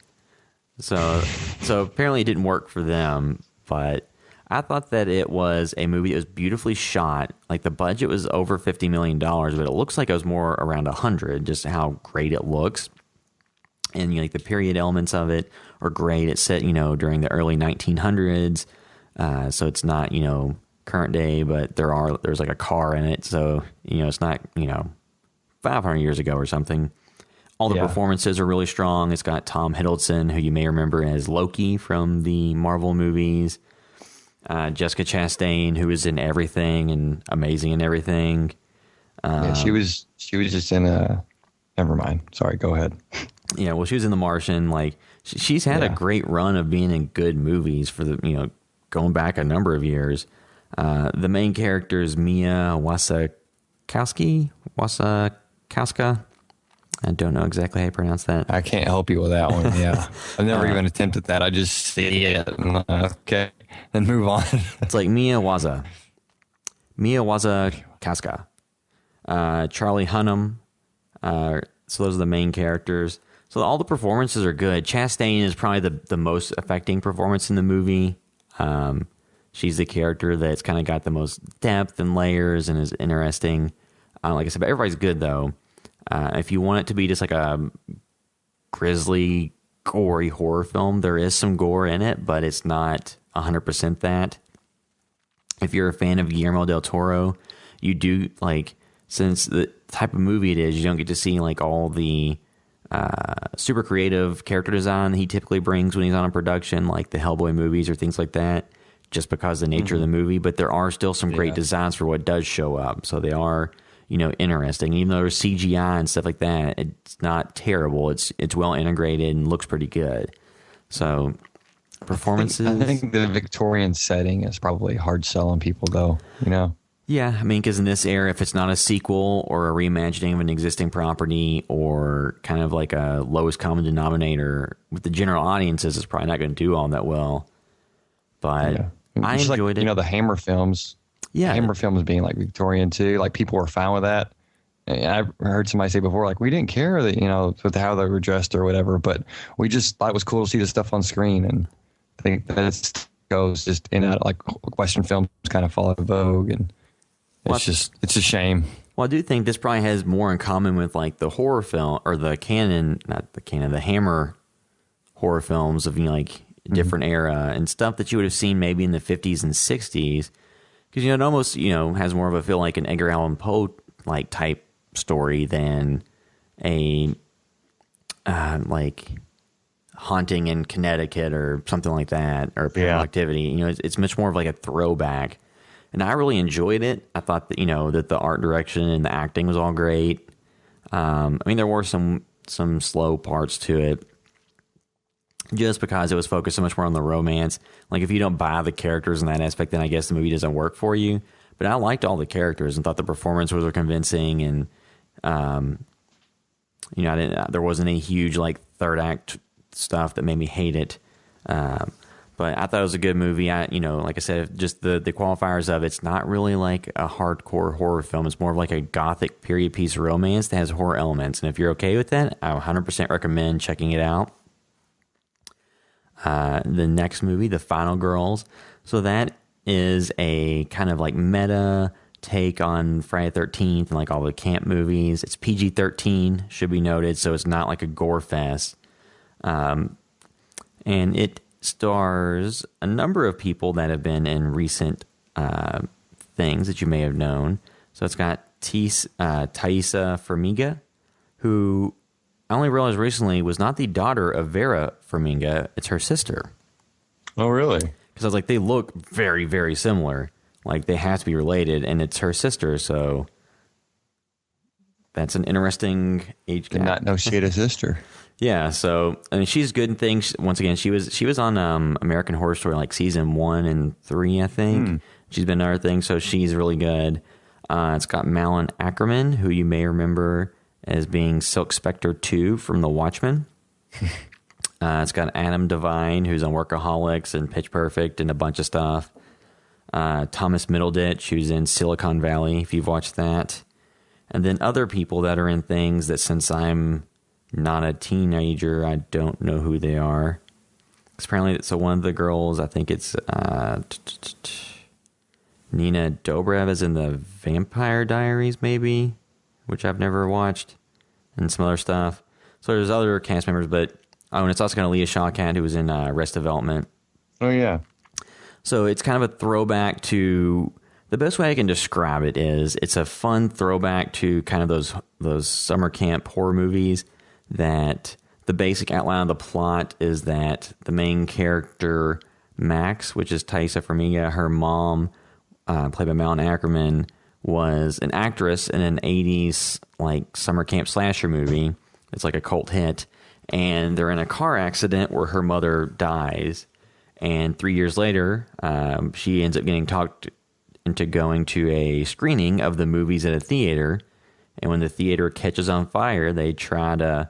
D: So apparently it didn't work for them. But I thought that it was a movie that was beautifully shot. Like the budget was over $50 million, but it looks like it was more around 100, just how great it looks. And you know, like the period elements of it are great. It's set, you know, during the early 1900s. So it's not, you know, current day, but there's like a car in it. So, you know, it's not, you know, 500 years ago or something. All the performances are really strong. It's got Tom Hiddleston, who you may remember as Loki from the Marvel movies. Jessica Chastain, who is in everything and amazing in everything.
E: She was just in never mind. Sorry, go ahead.
D: Yeah, well, she was in The Martian. Like she's had a great run of being in good movies for the, you know, going back a number of years. The main character is Mia Wasikowska. I don't know exactly how you pronounce that.
E: I can't help you with that one. Yeah, I've never even attempted that. I just see it. Okay, then move on.
D: It's like Mia Wasikowska. Charlie Hunnam. So those are the main characters. So all the performances are good. Chastain is probably the most affecting performance in the movie. She's the character that's kind of got the most depth and layers and is interesting. Like I said, but everybody's good though. If you want it to be just like a grisly, gory horror film, there is some gore in it, but it's not 100% that. If you're a fan of Guillermo del Toro, you do, like, since the type of movie it is, you don't get to see like all the super creative character design he typically brings when he's on a production, like the Hellboy movies or things like that, just because of the nature of the movie. But there are still some great designs for what does show up. So they are, you know, interesting. Even though there's CGI and stuff like that, it's not terrible. It's well integrated and looks pretty good. So performances.
E: I think the Victorian setting is probably hard sell on people, though. You know.
D: Yeah, I mean, because in this era, if it's not a sequel or a reimagining of an existing property or kind of like a lowest common denominator with the general audiences, it's probably not going to do all that well. But I enjoyed it.
E: You know, the Hammer films.
D: Yeah,
E: Hammer films being like Victorian too. Like people were fine with that. And I've heard somebody say before, like, we didn't care that, you know, with how they were dressed or whatever, but we just thought it was cool to see the stuff on screen. And I think that goes just in and out, like Western films kind of follow Vogue and it's a shame.
D: Well, I do think this probably has more in common with like the horror film or the the Hammer horror films of like different era and stuff that you would have seen maybe in the 50s and 60s, because it almost has more of a feel like an Edgar Allan Poe like type story than a like Haunting in Connecticut or something like that, or Paranormal Activity. It's much more of like a throwback. And I really enjoyed it. I thought that, that the art direction and the acting was all great. There were some slow parts to it just because it was focused so much more on the romance. Like, if you don't buy the characters in that aspect, then I guess the movie doesn't work for you. But I liked all the characters and thought the performances were convincing. And, there wasn't a huge, like, third act stuff that made me hate it. But I thought it was a good movie. Like I said, just the qualifiers of it's not really like a hardcore horror film. It's more of like a gothic period piece romance that has horror elements. And if you're okay with that, I 100% recommend checking it out. The next movie, The Final Girls. So that is a kind of like meta take on Friday the 13th and like all the camp movies. It's PG-13, should be noted. So it's not like a gore fest. And it stars a number of people that have been in recent things that you may have known. So it's got Thaisa Farmiga, who I only realized recently was not the daughter of Vera Farmiga. It's her sister.
E: Oh, really?
D: Because I was like, they look very, very similar. Like, they have to be related, and it's her sister. So that's an interesting age gap.
E: Did not know she had a sister.
D: Yeah, so she's good in things. Once again, she was on American Horror Story like season 1 and 3, I think. She's been in other things, so she's really good. It's got Malin Ackerman, who you may remember as being Silk Spectre 2 from The Watchmen. It's got Adam Devine, who's on Workaholics and Pitch Perfect and a bunch of stuff. Thomas Middleditch, who's in Silicon Valley, if you've watched that. And then other people that are in things that, since I'm not a teenager, I don't know who they are. Apparently, so one of the girls, I think it's Nina Dobrev, is in the Vampire Diaries, maybe, which I've never watched, and some other stuff. So there's other cast members, and it's also got Leah Shawkat, who was in Arrested Development.
E: Oh, yeah.
D: So it's kind of a throwback to, the best way I can describe it is, it's a fun throwback to kind of those summer camp horror movies that the basic outline of the plot is that the main character, Max, which is Thaisa Farmiga, her mom, played by Malin Ackerman, was an actress in an 80s like summer camp slasher movie. It's like a cult hit. And they're in a car accident where her mother dies. And 3 years later, she ends up getting talked into going to a screening of the movies at a theater. And when the theater catches on fire, they try to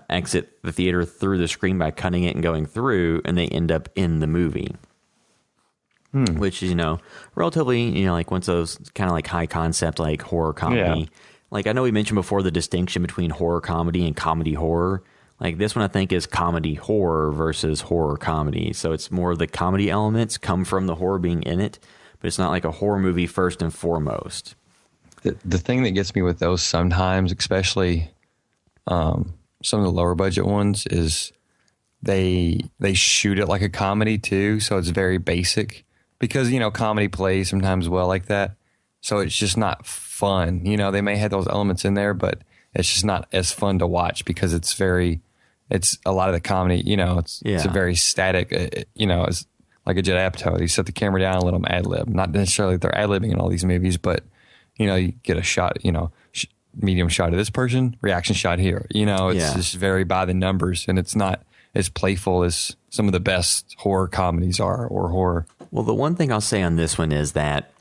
D: exit the theater through the screen by cutting it and going through, and they end up in the movie. Which is, relatively, like one of those kind of like high concept, like horror comedy. Yeah. Like, I know we mentioned before the distinction between horror comedy and comedy horror. Like, this one I think is comedy horror versus horror comedy. So it's more of the comedy elements come from the horror being in it, but it's not like a horror movie first and foremost.
E: The thing that gets me with those sometimes, especially some of the lower budget ones, is they shoot it like a comedy too, so it's very basic, because comedy plays sometimes well like that, so it's just not fun. They may have those elements in there, but it's just not as fun to watch because it's a lot of the comedy, it's a very static, it's like a Judd Apatow. You set the camera down and let them ad lib. Not necessarily that they're ad libbing in all these movies, but you get a shot, medium shot of this person, reaction shot here. It's just very by the numbers, and it's not as playful as some of the best horror comedies are, or horror.
D: Well, the one thing I'll say on this one is that,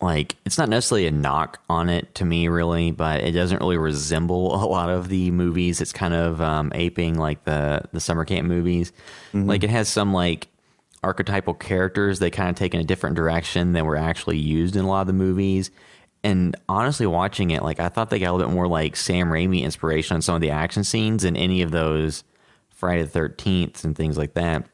D: like, it's not necessarily a knock on it to me, really, but it doesn't really resemble a lot of the movies. It's kind of aping like the summer camp movies. Mm-hmm. Like, it has some like archetypal characters they kind of take in a different direction than were actually used in a lot of the movies. And honestly, watching it, like, I thought they got a little bit more like Sam Raimi inspiration on some of the action scenes in any of those Friday the 13th and things like that.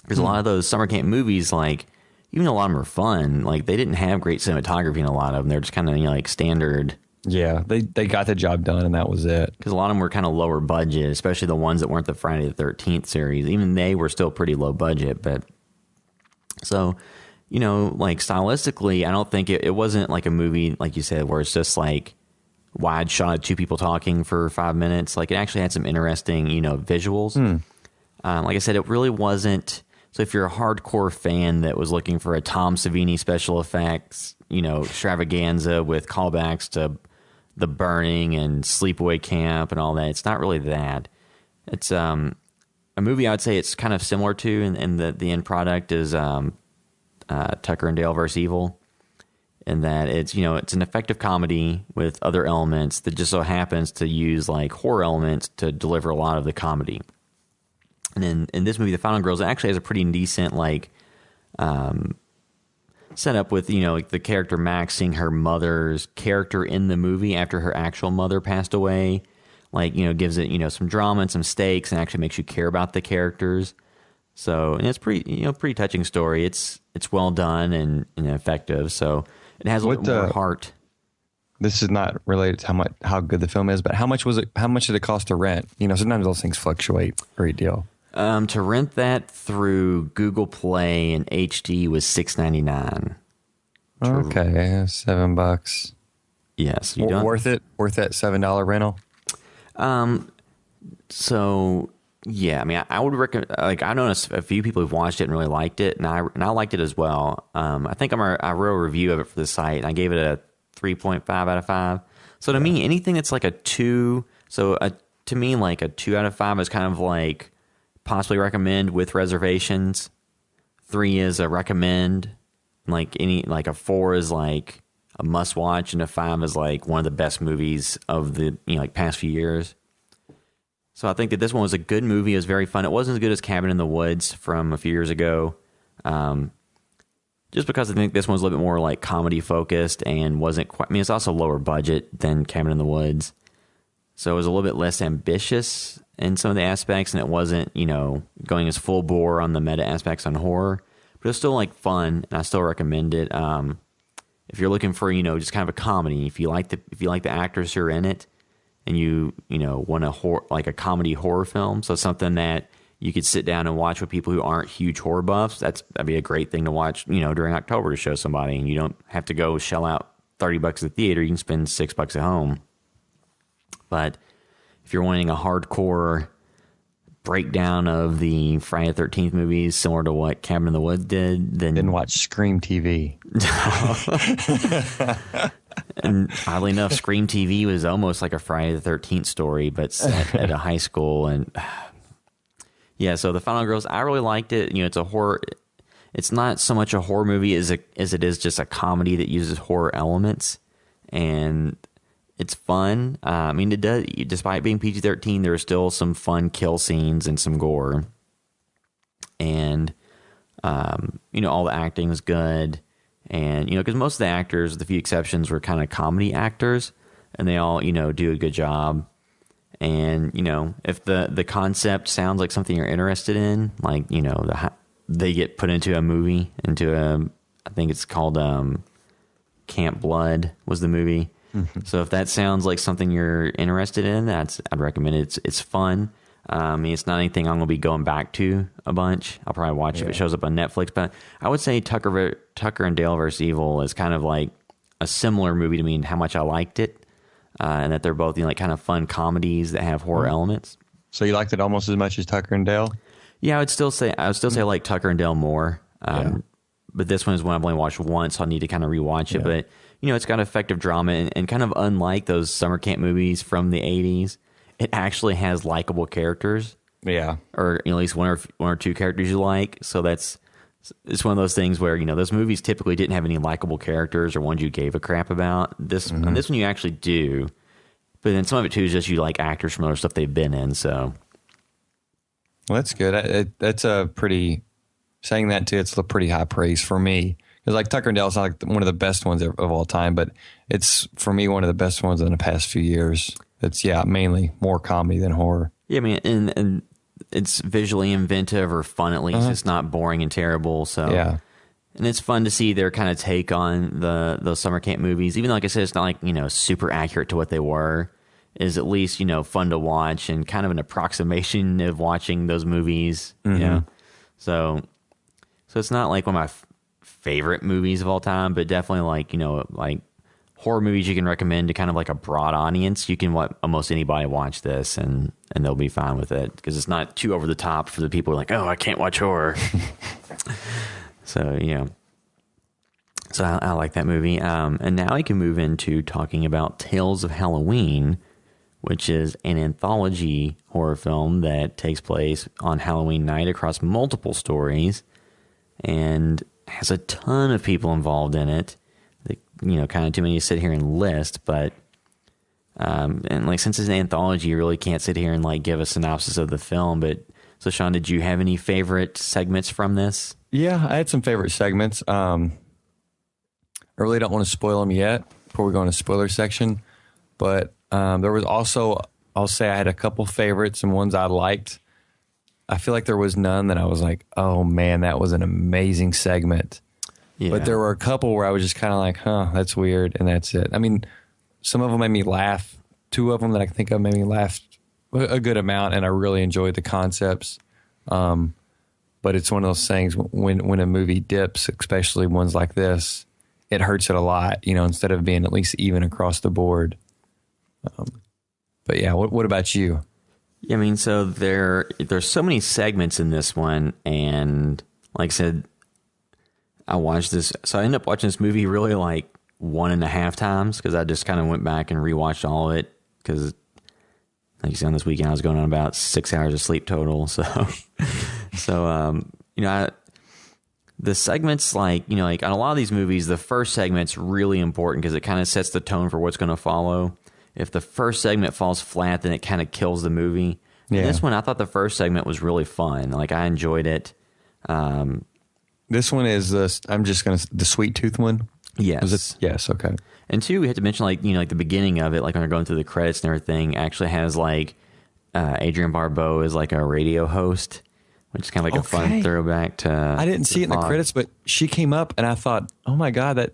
D: Because a lot of those summer camp movies, like, even though a lot of them are fun, like they didn't have great cinematography in a lot of them. They're just kind of like standard.
E: Yeah, they got the job done, and that was it.
D: Because a lot of them were kind of lower budget, especially the ones that weren't the Friday the 13th series. Even they were still pretty low budget. But so, like stylistically, I don't think it wasn't like a movie, like you said, where it's just like wide shot of two people talking for 5 minutes. Like it actually had some interesting, visuals. Like I said, it really wasn't. So if you're a hardcore fan that was looking for a Tom Savini special effects, extravaganza with callbacks to The Burning and Sleepaway Camp and all that, it's not really that. It's a movie I would say it's kind of similar to, and the end product is Tucker and Dale vs. Evil, in that it's it's an effective comedy with other elements that just so happens to use like horror elements to deliver a lot of the comedy. And in this movie, The Final Girls, it actually has a pretty decent like setup with like the character Max seeing her mother's character in the movie after her actual mother passed away, like gives it some drama and some stakes, and actually makes you care about the characters. So, and it's pretty pretty touching story. It's well done and effective. So it has a little more heart.
E: This is not related to how good the film is, but how much was it? How much did it cost to rent? Sometimes those things fluctuate a great deal.
D: To rent that through Google Play and HD was $6.99.
E: Okay, $7.
D: Yes,
E: worth it. Worth that $7 rental.
D: So yeah, I mean, I would recommend. Like, I know a few people who've watched it and really liked it, and I liked it as well. I think I wrote a review of it for the site, and I gave it a 3.5 out of 5. So to me, anything that's like a 2, to me, like a 2 out of 5 is kind of like possibly recommend with reservations. 3 is a recommend. Like a 4 is like a must watch, and a 5 is like one of the best movies of the like past few years. So I think that this one was a good movie. It was very fun. It wasn't as good as Cabin in the Woods from a few years ago. Just because I think this one's a little bit more like comedy focused and wasn't quite. I mean, it's also lower budget than Cabin in the Woods, so it was a little bit less ambitious in some of the aspects, and it wasn't going as full bore on the meta aspects on horror. But it was still like fun, and I still recommend it. If you're looking for just kind of a comedy, if you like the actors who are in it, and you want a comedy horror film, so something that you could sit down and watch with people who aren't huge horror buffs, that'd be a great thing to watch during October to show somebody, and you don't have to go shell out $30 at the theater. You can spend $6 at home. But if you're wanting a hardcore breakdown of the Friday the 13th movies, similar to what Cabin in the Woods did, then
E: didn't watch Scream TV.
D: And oddly enough, Scream TV was almost like a Friday the 13th story, but set at a high school. And yeah, so The Final Girls, I really liked it. It's a horror. It's not so much a horror movie as it is just a comedy that uses horror elements, and it's fun. I mean, it does. Despite being PG-13, there are still some fun kill scenes and some gore, and all the acting is good. And because most of the actors, with a few exceptions, were kind of comedy actors, and they all do a good job. And if the concept sounds like something you're interested in, like they get put into a movie, I think it's called Camp Blood was the movie. Mm-hmm. So if that sounds like something you're interested in, I'd recommend it. It's fun. I mean, it's not anything I'm going to be going back to a bunch. I'll probably watch if it shows up on Netflix. But I would say Tucker and Dale vs. Evil is kind of like a similar movie to me in how much I liked it, and that they're both like kind of fun comedies that have horror elements.
E: So you liked it almost as much as Tucker and Dale?
D: Yeah, I would still say I like Tucker and Dale more. But this one is one I've only watched once, so I'll need to kind of rewatch it. But it's got effective drama, and kind of unlike those summer camp movies from the 80s. It actually has likable characters. Yeah. Or at least one or two characters you like. So it's one of those things where, those movies typically didn't have any likable characters or ones you gave a crap about. This one you actually do. But then some of it too is just you like actors from other stuff they've been in. So.
E: Well, that's good. That's a pretty, saying that too, it's a pretty high praise for me. Because like Tucker and Dale is not like one of the best ones of all time, but it's for me one of the best ones in the past few years. It's mainly more comedy than horror.
D: Yeah, I mean, and it's visually inventive or fun at least. It's not boring and terrible. So And it's fun to see their kind of take on those summer camp movies. Even though, like I said, it's not like, super accurate to what they were. Is at least, fun to watch and kind of an approximation of watching those movies. So it's not like one of my favorite movies of all time, but definitely like, like horror movies you can recommend to kind of like a broad audience. You can let almost anybody watch this and they'll be fine with it because it's not too over the top for the people who are like, oh, I can't watch horror. So, So I like that movie. And now I can move into talking about Tales of Halloween, which is an anthology horror film that takes place on Halloween night across multiple stories and has a ton of people involved in it. Kind of too many to sit here and list, but and like since it's an anthology, you really can't sit here and like give a synopsis of the film. But so, Sean, did you have any favorite segments from this?
E: Yeah, I had some favorite segments. I really don't want to spoil them yet before we go into spoiler section, but there was also, I'll say I had a couple favorites and ones I liked. I feel like there was none that I was like, oh man, that was an amazing segment. Yeah. But there were a couple where I was just kind of like, huh, that's weird, and that's it. I mean, some of them made me laugh. Two of them that I can think of made me laugh a good amount, and I really enjoyed the concepts. But it's one of those things when a movie dips, especially ones like this, it hurts it a lot, instead of being at least even across the board. But yeah, what about you?
D: I mean, so there's so many segments in this one, and like I said, I watched this. So I ended up watching this movie really like 1.5 times because I just kind of went back and rewatched all of it because, like you said, on this weekend I was going on about 6 hours of sleep total. So, the segments like on a lot of these movies, the first segment's really important because it kind of sets the tone for what's going to follow. If the first segment falls flat, then it kind of kills the movie. Yeah. And this one, I thought the first segment was really fun. Like I enjoyed it.
E: This one is the Sweet Tooth one.
D: Yes.
E: Yes. Okay.
D: And two, we had to mention like the beginning of it, like when they're going through the credits and everything, actually has like Adrienne Barbeau is like a radio host, which is kind of like a fun throwback to.
E: I didn't see it in the credits, but she came up and I thought, oh my god, that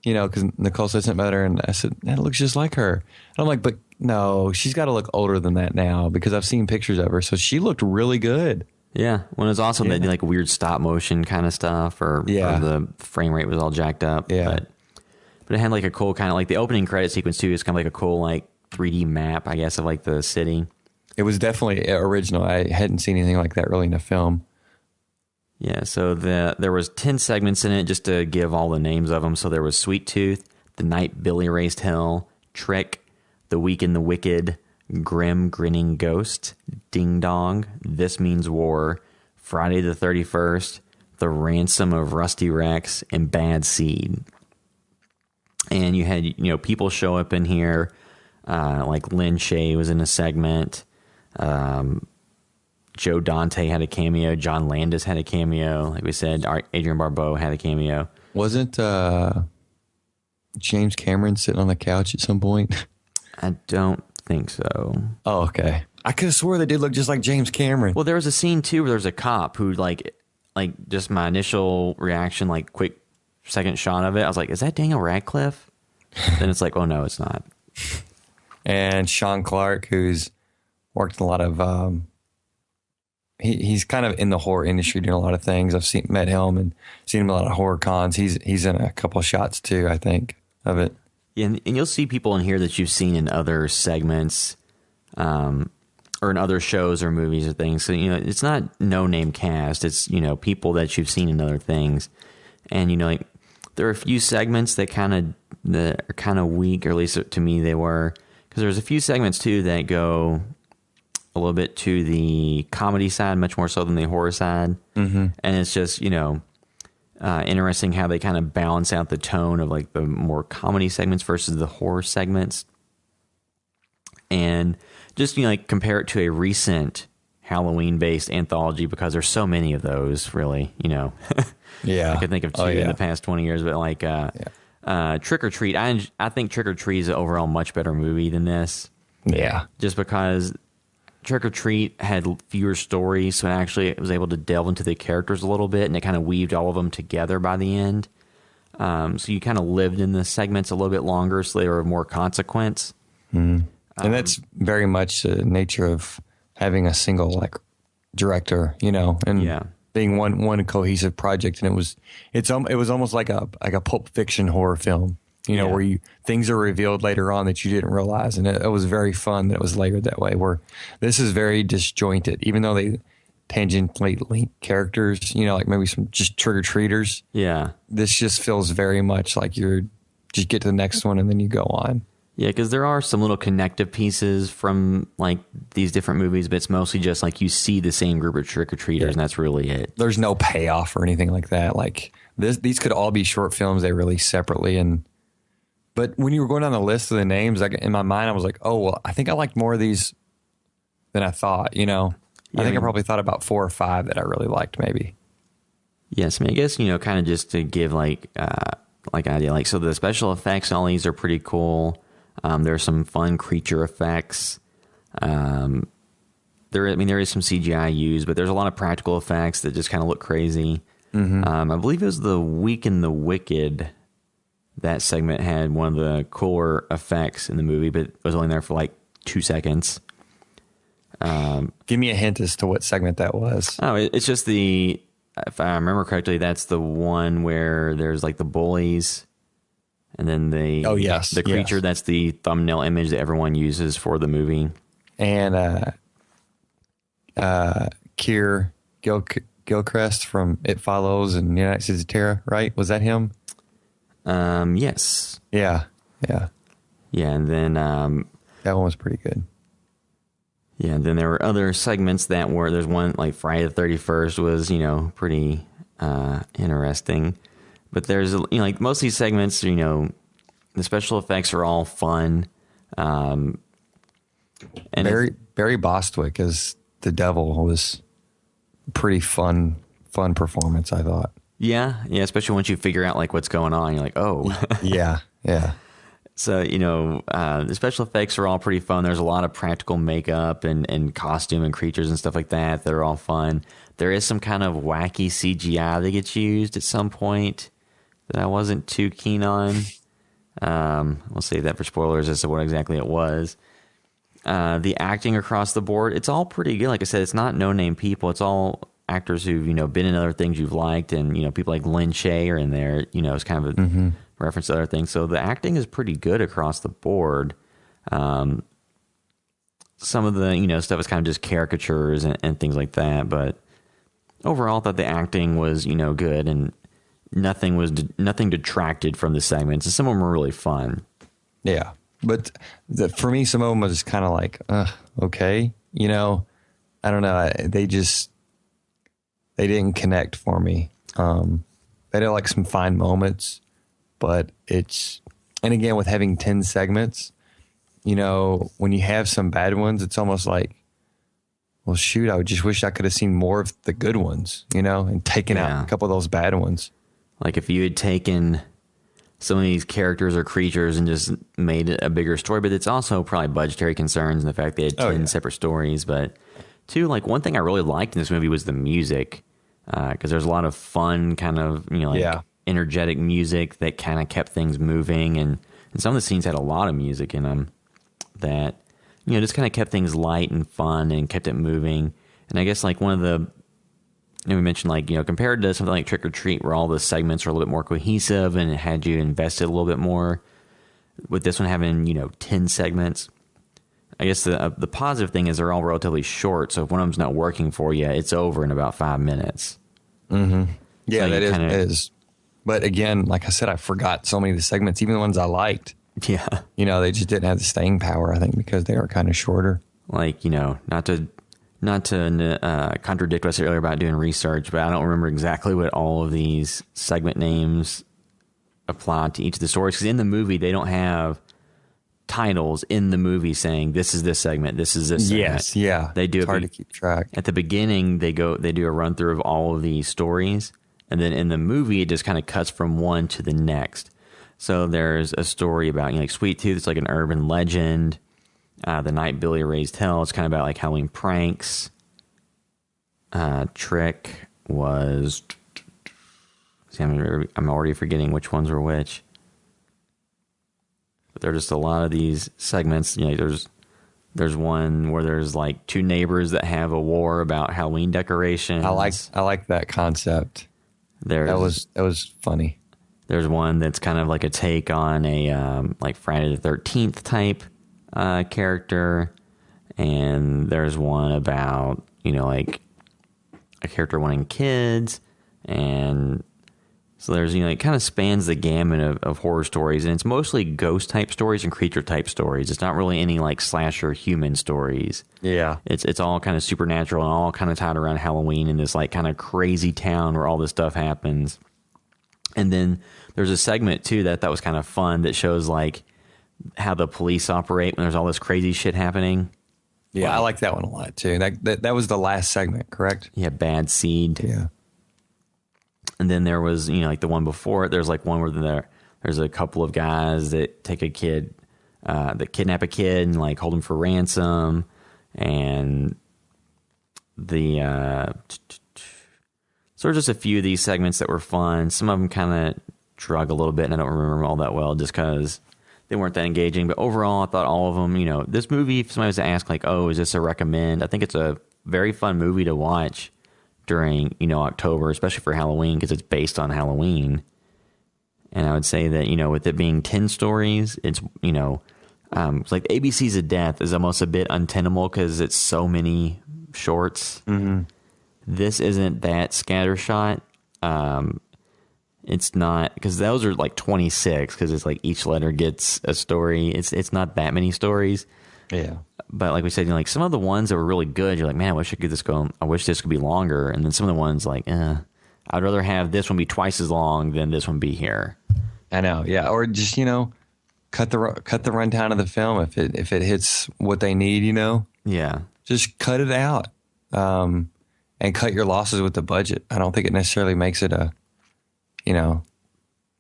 E: because Nicole said something about her, and I said that looks just like her. And I'm like, but no, she's got to look older than that now because I've seen pictures of her, so she looked really good.
D: Yeah, when it was awesome, they did like weird stop motion kind of stuff, or the frame rate was all jacked up.
E: Yeah,
D: but it had like a cool kind of like the opening credit sequence too. Is kind of like a cool like 3D map, I guess, of like the city.
E: It was definitely original. I hadn't seen anything like that really in a film.
D: Yeah, so there was 10 segments in it, just to give all the names of them. So there was Sweet Tooth, The Night Billy Raised Hell, Trick, The Week in the Wicked, Grim Grinning Ghost, Ding Dong, This Means War, Friday the 31st, The Ransom of Rusty Rex, and Bad Seed. And you had, people show up in here, like Lynn Shay was in a segment, Joe Dante had a cameo, John Landis had a cameo, like we said, Adrienne Barbeau had a cameo.
E: Wasn't James Cameron sitting on the couch at some point?
D: I don't think so.
E: Oh, okay. I could have swore they did look just like James Cameron.
D: Well, there was a scene too where there's a cop who like just my initial reaction, like quick second shot of it, I was like, is that Daniel Radcliffe? Then it's like, oh no, it's not.
E: And Sean Clark, who's worked in a lot of he's kind of in the horror industry doing a lot of things. I've met him and seen him at a lot of horror cons. He's in a couple of shots too, I think, of it.
D: Yeah, and you'll see people in here that you've seen in other segments, or in other shows or movies or things. So it's not no name cast. It's people that you've seen in other things, and like there are a few segments that are kind of weak, or at least to me they were, because there's a few segments too that go a little bit to the comedy side, much more so than the horror side. Mm-hmm. And it's just, interesting how they kind of balance out the tone of like the more comedy segments versus the horror segments. And just, like compare it to a recent Halloween based anthology, because there's so many of those really,
E: Yeah.
D: I could think of two in the past 20 years, but like, Trick or Treat. I think Trick or Treat is an overall much better movie than this.
E: Yeah.
D: Just because Trick or Treat had fewer stories, so it was able to delve into the characters a little bit, and it kind of weaved all of them together by the end. So you kind of lived in the segments a little bit longer, so they were of more consequence.
E: And that's very much the nature of having a single like director, and being one cohesive project. And it was almost like a Pulp Fiction horror film, where things are revealed later on that you didn't realize, and it was very fun that it was layered that way. Where this is very disjointed, even though they tangentially link characters, like maybe some just trick-or-treaters. Yeah. This just feels very much like you're just get to the next one and then you go on.
D: Yeah, because there are some little connective pieces from like these different movies, but it's mostly just like you see the same group of trick-or-treaters and that's really it.
E: There's no payoff or anything like that. Like these could all be short films they released separately. But when you were going down the list of the names, like in my mind, I was like, oh, well, I think I liked more of these than I thought, I think I probably thought about 4 or 5 that I really liked, maybe.
D: Yes, I guess, kind of just to give like idea, like, so the special effects on all these are pretty cool. There's some fun creature effects. There is some CGI used, but there's a lot of practical effects that just kind of look crazy. I believe it was The Weak and the Wicked. That segment had one of the cooler effects in the movie, but it was only there for like 2 seconds.
E: Give me a hint as to what segment that was.
D: Oh, it's just if I remember correctly, that's the one where there's like the bullies, and then the creature. That's the thumbnail image that everyone uses for the movie. And
E: Keir Gilchrist from It Follows and United States of Terror, right? Was that him?
D: Yes.
E: Yeah.
D: And then
E: that one was pretty good.
D: Yeah, and then there were other segments there's one like Friday the 31st was, pretty interesting. But there's, like most of these segments, the special effects are all fun. And
E: Barry Bostwick as the devil was a pretty fun performance, I thought.
D: Yeah, especially once you figure out like what's going on, you're like, oh.
E: Yeah.
D: So, the special effects are all pretty fun. There's a lot of practical makeup and costume and creatures and stuff like that are all fun. There is some kind of wacky CGI that gets used at some point that I wasn't too keen on. We'll save that for spoilers as to what exactly it was. The acting across the board, it's all pretty good. Like I said, it's not no-name people. It's all actors who've, been in other things you've liked. And, people like Lin Shaye are in there, it's kind of a reference to other things. So the acting is pretty good across the board. Some of the, stuff is kind of just caricatures and things like that. But overall, I thought the acting was, good, and nothing detracted from the segments. And some of them were really fun.
E: Yeah. But for me, some of them was kind of like, okay, I don't know. They didn't connect for me. They had like some fine moments, but and again, with having 10 segments, when you have some bad ones, it's almost like, well, shoot, I just wish I could have seen more of the good ones, and taken out a couple of those bad ones.
D: Like if you had taken some of these characters or creatures and just made it a bigger story, but it's also probably budgetary concerns and the fact they had 10 separate stories. But two, like one thing I really liked in this movie was the music, because there's a lot of fun kind of, energetic music that kind of kept things moving. And some of the scenes had a lot of music in them that, just kind of kept things light and fun and kept it moving. And I guess like one of the, we mentioned like, compared to something like Trick or Treat where all the segments are a little bit more cohesive and it had you invested a little bit more, with this one having, 10 segments, I guess the positive thing is they're all relatively short. So if one of them's not working for you, it's over in about 5 minutes.
E: Mm-hmm. Yeah, so that is. But again, like I said, I forgot so many of the segments, even the ones I liked.
D: Yeah.
E: They just didn't have the staying power, I think, because they were kind of shorter.
D: Like, not to contradict what I said earlier about doing research, but I don't remember exactly what all of these segment names apply to each of the stories. Because in the movie, they don't have titles in the movie saying this is this segment, this is this segment.
E: Yes, yeah.
D: They do.
E: It's hard to keep track. At
D: the beginning, they do a run through of all of these stories, and then in the movie, it just kind of cuts from one to the next. So there's a story about like Sweet Tooth. It's like an urban legend. The Night Billy Raised Hell. It's kind of about like Halloween pranks. Trick was... See, I'm already forgetting which ones were which. But there are just a lot of these segments. You know, there's one where there's like two neighbors that have a war about Halloween decorations.
E: I like that concept. That was funny.
D: There's one that's kind of like a take on a like Friday the 13th type character, and there's one about, you know, like a character wanting kids, and so there's, you know, it kind of spans the gamut of horror stories, and it's mostly ghost type stories and creature type stories. It's not really any like slasher human stories.
E: Yeah,
D: it's all kind of supernatural and all kind of tied around Halloween in this like kind of crazy town where all this stuff happens. And then there's a segment too that was kind of fun that shows like how the police operate when there's all this crazy shit happening.
E: Yeah, I like that one a lot too. That was the last segment, correct?
D: Yeah, Bad Seed.
E: Yeah.
D: And then there was, you know, like the one before it, there's like one where there's a couple of guys that take a kid, that kidnap a kid and like hold him for ransom. And so there's just a few of these segments that were fun. Some of them kind of drug a little bit, and I don't remember them all that well just because they weren't that engaging. But overall, I thought all of them, you know, this movie, if somebody was to ask like, oh, is this a recommend? I think it's a very fun movie to watch during, you know, October, especially for Halloween, because it's based on Halloween. And I would say that, you know, with it being 10 stories, it's, you know, it's like ABC's of Death is almost a bit untenable because it's so many shorts. Mm-hmm. This isn't that scattershot. It's not, because those are like 26, because it's like each letter gets a story. It's not that many stories.
E: Yeah.
D: But like we said, you know, like some of the ones that were really good, you're like, man, I wish this could be longer. And then some of the ones like, I'd rather have this one be twice as long than this one be here.
E: I know. Yeah. Or just, you know, cut the runtime of the film if it hits what they need, you know.
D: Yeah.
E: Just cut it out. And cut your losses with the budget. I don't think it necessarily makes it you know,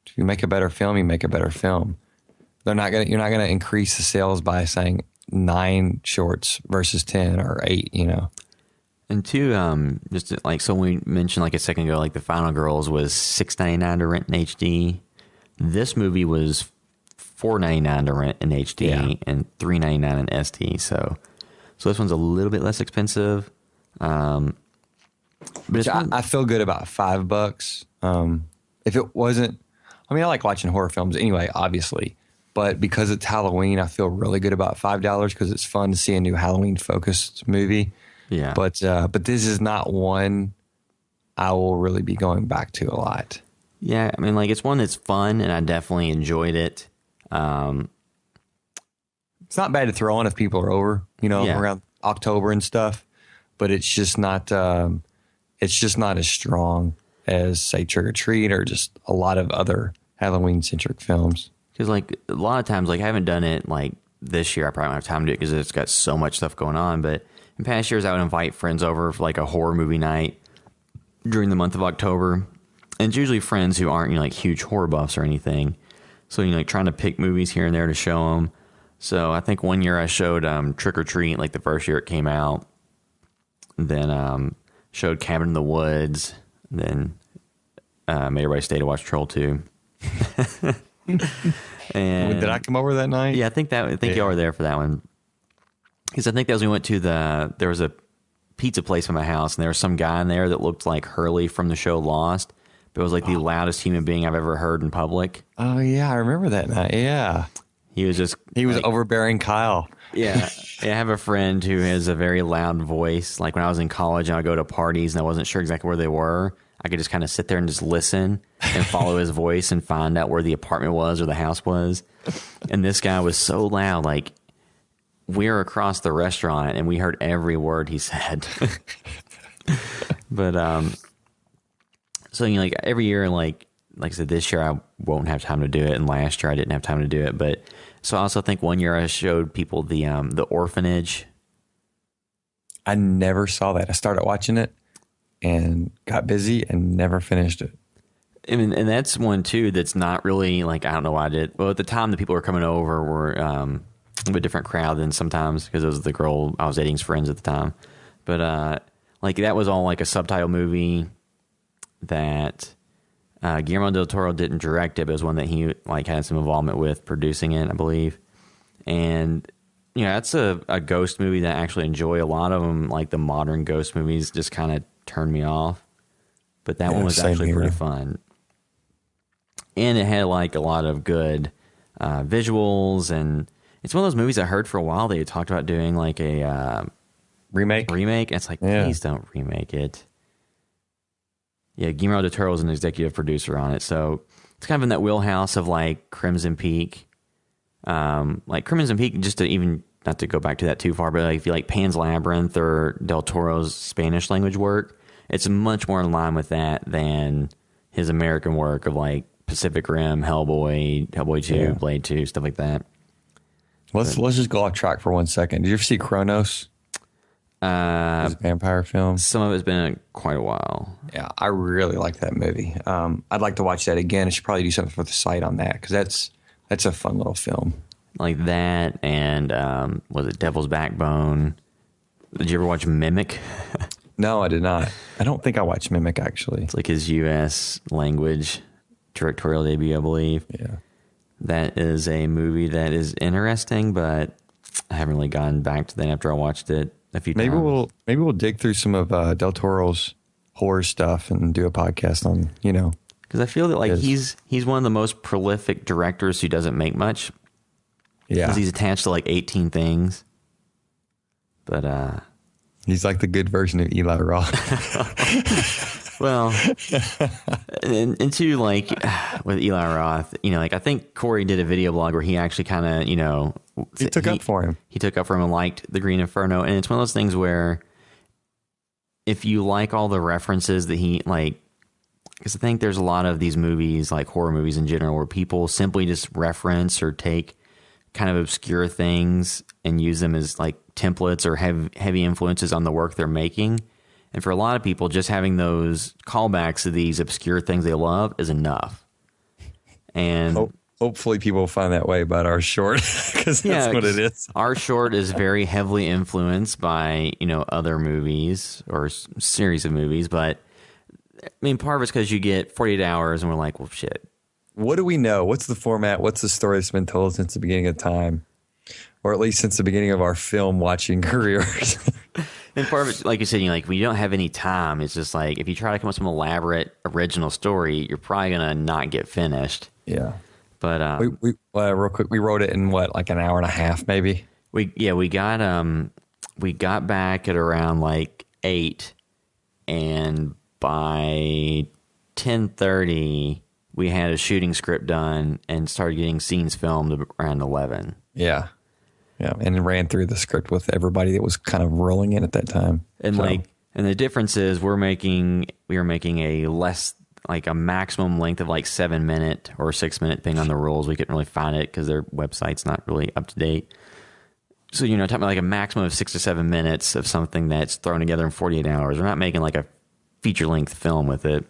E: if you make a better film, you make a better film. You're not gonna increase the sales by saying 9 shorts versus 10 or 8, you know.
D: And two, just like, so we mentioned like a second ago, like The Final Girls was $6.99 to rent in HD. This movie was $4.99 to rent in HD and $3.99 in SD. So this one's a little bit less expensive. But
E: I feel good about $5. If it wasn't, I mean, I like watching horror films anyway, obviously, but because it's Halloween, I feel really good about $5 because it's fun to see a new Halloween focused movie.
D: Yeah.
E: But this is not one I will really be going back to a lot.
D: Yeah. I mean, like, it's one that's fun and I definitely enjoyed it.
E: It's not bad to throw on if people are over, you know, around October and stuff, but it's just not as strong as, say, Trick or Treat or just a lot of other Halloween-centric films.
D: Because, like, a lot of times, like, I haven't done it, like, this year. I probably don't have time to do it because it's got so much stuff going on. But in past years, I would invite friends over for, like, a horror movie night during the month of October. And it's usually friends who aren't, you know, like, huge horror buffs or anything. So, you know, like, trying to pick movies here and there to show them. So I think one year I showed Trick or Treat, like, the first year it came out. Then showed Cabin in the Woods. Then made everybody stay to watch Troll 2. And
E: did I come over that night?
D: Yeah, I think y'all were there for that one. Because I think that was when we went to there was a pizza place by my house, and there was some guy in there that looked like Hurley from the show Lost. But it was like the loudest human being I've ever heard in public.
E: Oh yeah, I remember that night. Yeah,
D: he was
E: like, overbearing Kyle.
D: Yeah. I have a friend who has a very loud voice. Like when I was in college and I go to parties and I wasn't sure exactly where they were, I could just kind of sit there and just listen and follow his voice and find out where the apartment was or the house was. And this guy was so loud, like we're across the restaurant and we heard every word he said. But so, you know, like every year, like I said, this year I won't have time to do it, and last year I didn't have time to do it. But so I also think one year I showed people the Orphanage.
E: I never saw that. I started watching it and got busy and never finished it.
D: I mean, and that's one too that's not really like, I don't know why I did. Well, at the time the people were coming over were a different crowd than sometimes because it was the girl I was dating's friends at the time. But like that was all like a subtitle movie that Guillermo del Toro didn't direct it, but it was one that he like had some involvement with producing it, I believe. And you know, that's a ghost movie that I actually enjoy. A lot of them, like the modern ghost movies, just kind of turn me off. But that one was actually pretty fun. And it had like a lot of good visuals, and it's one of those movies I heard for a while they had talked about doing like a remake. And it's like, please don't remake it. Yeah, Guillermo del Toro is an executive producer on it, so it's kind of in that wheelhouse of like Crimson Peak. Like Crimson Peak, just to even not to go back to that too far, but like if you like Pan's Labyrinth or Del Toro's Spanish language work, it's much more in line with that than his American work of like Pacific Rim, Hellboy, Hellboy 2, Blade 2, stuff like that.
E: Let's just go off track for 1 second. Did you ever see Kronos? His vampire film.
D: Some of it's been quite a while.
E: Yeah, I really like that movie. I'd like to watch that again. I should probably do something for the site on that because that's a fun little film.
D: Like that, and was it Devil's Backbone? Did you ever watch Mimic?
E: No, I did not. I don't think I watched Mimic, actually.
D: It's like his U.S. language directorial debut, I believe.
E: Yeah.
D: That is a movie that is interesting, but I haven't really gone back to that after I watched it a few times.
E: Maybe we'll dig through some of Del Toro's horror stuff and do a podcast on, you know.
D: Because I feel that like he's one of the most prolific directors who doesn't make much.
E: Yeah.
D: Because he's attached to like 18 things. But
E: he's like the good version of Eli Roth.
D: Well, and two, like with Eli Roth, you know, like I think Corey did a video blog where he actually kind of, you know,
E: he took up for him.
D: He took up for him and liked The Green Inferno. And it's one of those things where if you like all the references that he like, because I think there's a lot of these movies, like horror movies in general, where people simply just reference or take kind of obscure things and use them as like templates or heavy influences on the work they're making. And for a lot of people, just having those callbacks to these obscure things they love is enough. And
E: hopefully people will find that way about our short, because that's what it is.
D: Our short is very heavily influenced by, you know, other movies or series of movies. But I mean, part of it's because you get 48 hours and we're like, well, shit.
E: What do we know? What's the format? What's the story that's been told since the beginning of time? Or at least since the beginning of our film watching careers.
D: And part of it, like you said, you know, like we don't have any time. It's just like if you try to come up with some elaborate original story, you're probably gonna not get finished.
E: Yeah.
D: But
E: we real quick, we wrote it in what, like an hour and a half, maybe.
D: We got back at around like 8, and by 10:30 we had a shooting script done and started getting scenes filmed around 11.
E: Yeah. Yeah, and ran through the script with everybody that was kind of rolling in at that time.
D: And and the difference is we were making a less, like a maximum length of like 7 minute or 6 minute thing on the rules. We couldn't really find it because their website's not really up to date. So, you know, talking about like a maximum of 6 to 7 minutes of something that's thrown together in 48 hours. We're not making like a feature length film with it.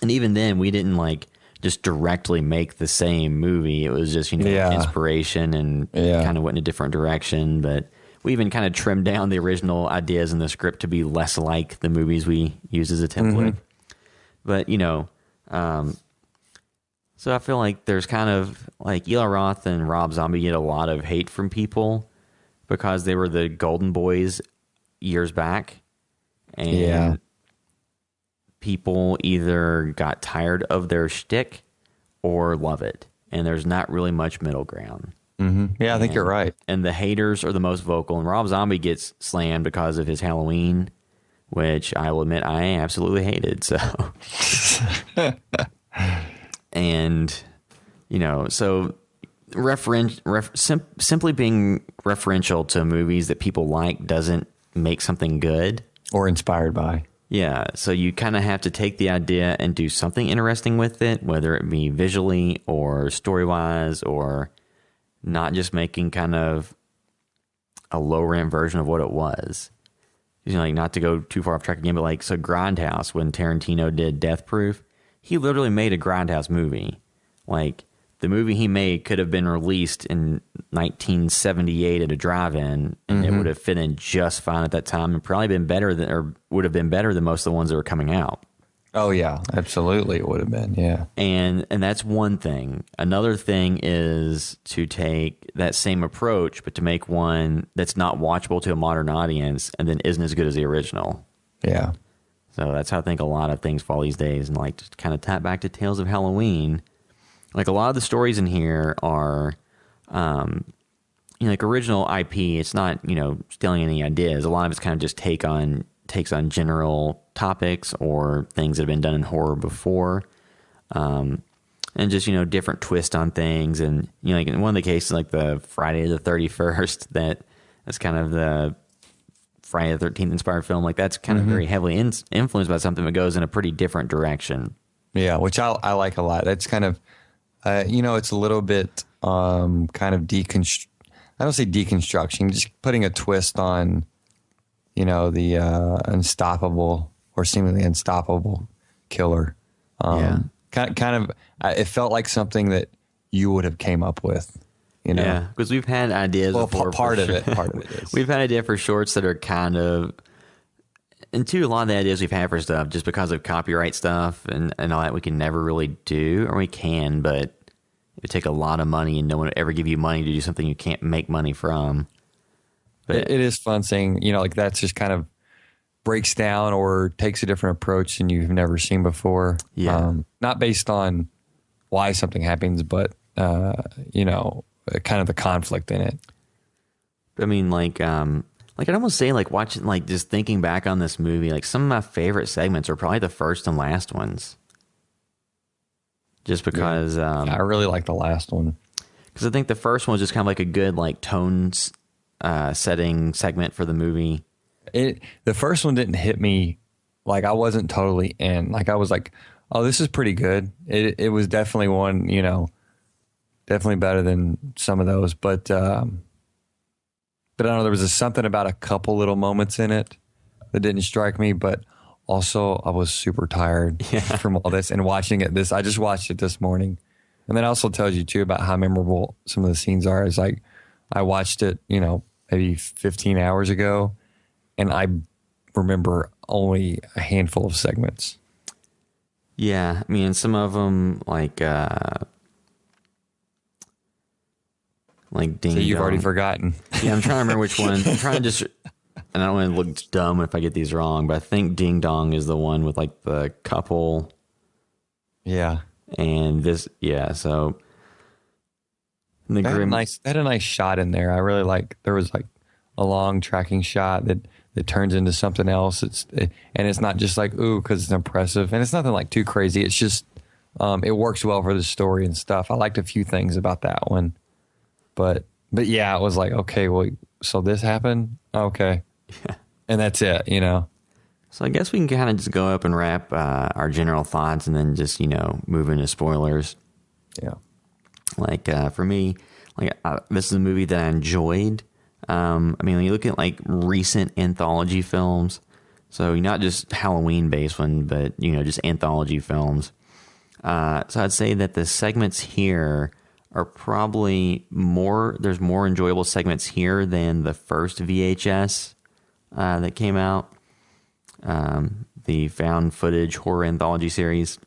D: And even then we didn't like just directly make the same movie. It was just, you know, inspiration and kind of went in a different direction. But we even kind of trimmed down the original ideas in the script to be less like the movies we use as a template. But, you know, so I feel like there's kind of like Eli Roth and Rob Zombie get a lot of hate from people because they were the golden boys years back. And people either got tired of their shtick or love it. And there's not really much middle ground.
E: Yeah, I think you're right.
D: And the haters are the most vocal. And Rob Zombie gets slammed because of his Halloween, which I will admit I absolutely hated. So, and, you know, so simply being referential to movies that people like doesn't make something good.
E: Or inspired by.
D: Yeah, so you kind of have to take the idea and do something interesting with it, whether it be visually or story-wise, or not just making kind of a low-rent version of what it was. You know, like, not to go too far off track again, but like, so Grindhouse, when Tarantino did Death Proof, he literally made a Grindhouse movie. Like, the movie he made could have been released in 1978 at a drive-in, and it would have fit in just fine at that time, and probably been better than, or would have been better than most of the ones that were coming out.
E: Oh yeah, absolutely, it would have been. Yeah,
D: and that's one thing. Another thing is to take that same approach, but to make one that's not watchable to a modern audience, and then isn't as good as the original.
E: Yeah.
D: So that's how I think a lot of things fall these days, and like to kind of tap back to Tales of Halloween. Like a lot of the stories in here are, like original IP. It's not, stealing any ideas. A lot of it's kind of just takes on general topics or things that have been done in horror before, and just different twist on things. And like in one of the cases, like the Friday the 31st, that's kind of the Friday the 13th inspired film. Like that's kind of very heavily influenced by something that goes in a pretty different direction.
E: Yeah, which I like a lot. That's kind of. It's a little bit kind of I don't say deconstruction, just putting a twist on, the unstoppable or seemingly unstoppable killer. Kind of, it felt like something that you would have came up with,
D: Yeah, because we've had ideas.
E: Well,
D: before
E: part of it is.
D: We've had ideas for shorts that are kind of. And two, a lot of the ideas we've had for stuff, just because of copyright stuff and all that, we can never really do, or we can, but it would take a lot of money, and no one would ever give you money to do something you can't make money from. But
E: it is fun saying, like that's just kind of breaks down or takes a different approach than you've never seen before.
D: Yeah.
E: Not based on why something happens, but, kind of the conflict in it.
D: I mean, I'd almost say, like, watching, like, just thinking back on this movie, like, some of my favorite segments are probably the first and last ones. Just because...
E: I really like the last one.
D: Because I think the first one was just kind of like a good, like, tone setting segment for the movie.
E: The first one didn't hit me, like, I wasn't totally in. Like, I was like, oh, this is pretty good. It was definitely one, definitely better than some of those. But I don't know, there was something about a couple little moments in it that didn't strike me, but also I was super tired from all this and watching it. I just watched it this morning. And that also tells you too about how memorable some of the scenes are. It's like I watched it, maybe 15 hours ago, and I remember only a handful of segments.
D: Yeah, I mean, some of them, like Ding
E: So you've
D: Dong.
E: already forgotten.
D: Yeah, I'm trying to remember which one. I'm trying to just, and I don't want to look dumb if I get these wrong, but I think Ding Dong is the one with like the couple.
E: Yeah.
D: And this, so the
E: They
D: grim.
E: had a nice shot in there. I really there was like a long tracking shot that turns into something else. And it's not just like, ooh, because it's impressive. And it's nothing like too crazy. It's just, it works well for the story and stuff. I liked a few things about that one. But yeah, it was like, okay, well, so this happened? Okay.
D: Yeah.
E: And that's it,
D: So I guess we can kind of just go up and wrap our general thoughts and then just, move into spoilers.
E: Yeah.
D: Like, for me, this is a movie that I enjoyed. I mean, when you look at like recent anthology films, so not just Halloween based one, but, just anthology films. So I'd say that the segments here are probably there's more enjoyable segments here than the first VHS that came out. The found footage horror anthology series.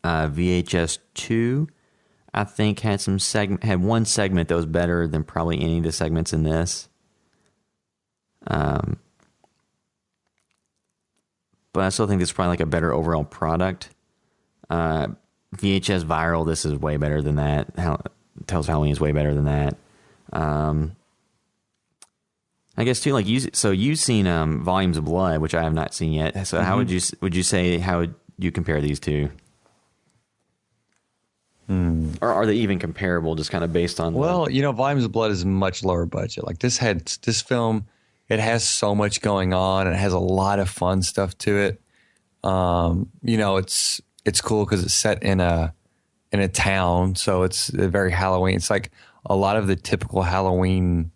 D: VHS 2, I think, had one segment that was better than probably any of the segments in this. But I still think this is probably like a better overall product. VHS Viral, this is way better than that. Tales of Halloween is way better than that. I guess too, like you've seen Volumes of Blood, which I have not seen yet. So how would you say how would you compare these two? Or are they even comparable, just kind of based on?
E: Well, Volumes of Blood is much lower budget. Like this film, it has so much going on. It has a lot of fun stuff to it. It's cool because it's set in a town, so it's very Halloween. It's like a lot of the typical Halloween,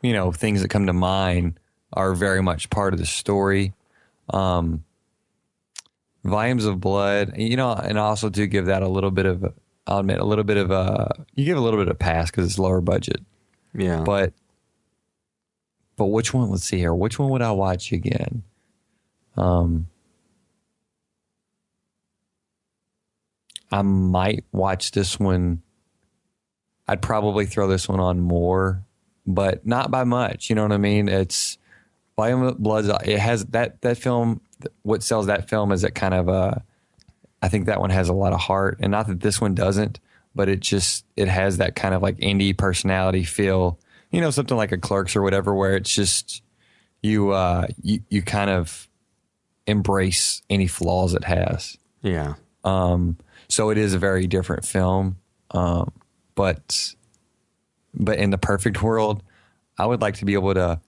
E: things that come to mind are very much part of the story. Volumes of Blood, and I also do give that a little bit of I'll admit a little bit of you give a little bit of pass because it's lower budget.
D: Yeah.
E: But which one? Let's see here. Which one would I watch again? I might watch this one. I'd probably throw this one on more, but not by much. You know what I mean? It's Volume of Blood. It has that film. What sells that film is it kind of I think that one has a lot of heart, and not that this one doesn't, but it has that kind of like indie personality feel. You know, something like a Clerks or whatever, where it's just you kind of embrace any flaws it has.
D: Yeah.
E: So it is a very different film. But in the perfect world, I would like to be able to,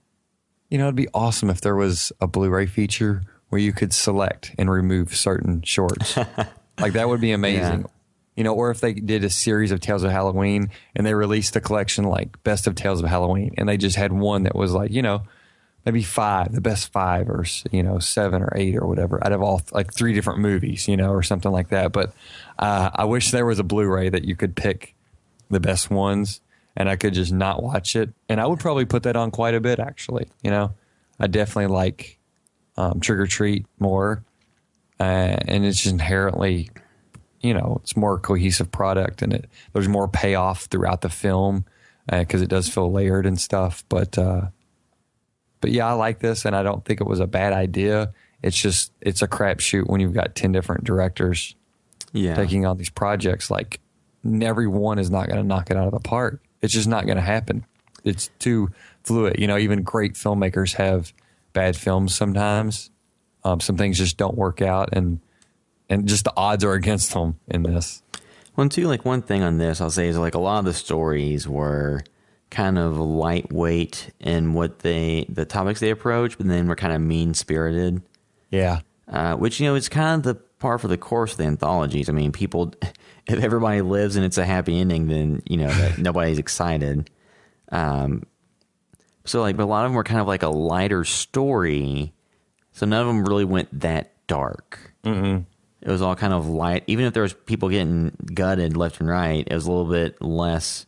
E: it'd be awesome if there was a Blu-ray feature where you could select and remove certain shorts. Like that would be amazing. Yeah. Or if they did a series of Tales of Halloween and they released a collection like Best of Tales of Halloween, and they just had one that was like, maybe 5, the best 5 or, 7 or 8 or whatever out of all like 3 different movies, or something like that. But I wish there was a Blu-ray that you could pick the best ones and I could just not watch it. And I would probably put that on quite a bit, actually. I definitely like Trick or Treat more. And it's just inherently, it's more cohesive product, and there's more payoff throughout the film because it does feel layered and stuff. But yeah, I like this, and I don't think it was a bad idea. It's a crapshoot when you've got 10 different directors taking on these projects. Like, every one is not going to knock it out of the park. It's just not going to happen. It's too fluid. Even great filmmakers have bad films sometimes. Some things just don't work out, and just the odds are against them in this.
D: Well, too, like one thing on this I'll say is like a lot of the stories were kind of lightweight in the topics they approach, but then were kind of mean-spirited.
E: Yeah.
D: Which, is kind of the par for the course of the anthologies. I mean, people, if everybody lives and it's a happy ending, then, that nobody's excited. So like, but a lot of them were kind of like a lighter story. So none of them really went that dark. Mm-hmm. It was all kind of light. Even if there was people getting gutted left and right, it was a little bit less.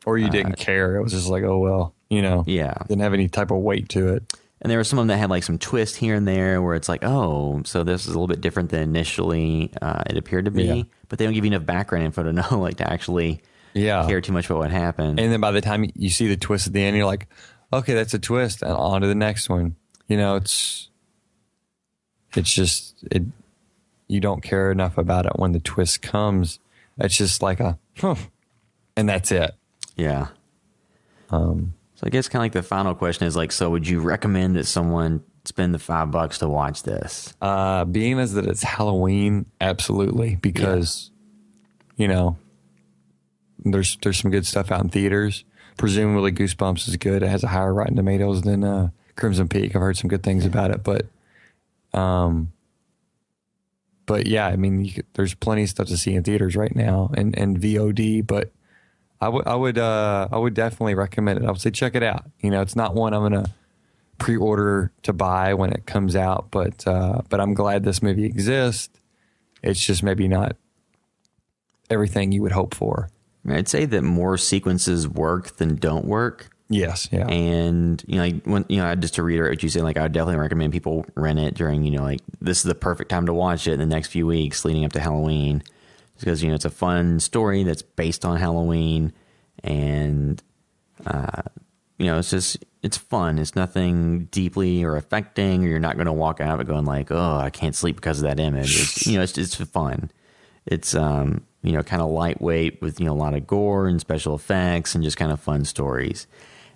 E: Or you didn't care. It was just like, oh, well,
D: Yeah.
E: Didn't have any type of weight to it.
D: And there were some of them that had like some twist here and there where it's like, oh, so this is a little bit different than initially it appeared to be. Yeah. But they don't give you enough background info to know, like, to actually care too much about what happened.
E: And then by the time you see the twist at the end, you're like, okay, that's a twist, and on to the next one. It's just you don't care enough about it when the twist comes. It's just like and that's it.
D: Yeah. So I guess kind of like the final question is like, so would you recommend that someone spend the $5 to watch this?
E: Being as that it's Halloween, absolutely, because there's some good stuff out in theaters. Presumably Goosebumps is good. It has a higher Rotten Tomatoes than Crimson Peak. I've heard some good things about it, but yeah, I mean, there's plenty of stuff to see in theaters right now and VOD, but I would definitely recommend it. I would say check it out. It's not one I'm going to pre-order to buy when it comes out, but I'm glad this movie exists. It's just maybe not everything you would hope for.
D: I'd say that more sequences work than don't work.
E: Yes, yeah.
D: And just to reiterate what you said, like I would definitely recommend people rent it during, like this is the perfect time to watch it in the next few weeks leading up to Halloween. Because, it's a fun story that's based on Halloween, and, it's fun. It's nothing deeply or affecting, or you're not going to walk out of it going like, oh, I can't sleep because of that image. It's fun. It's, kind of lightweight with, a lot of gore and special effects and just kind of fun stories.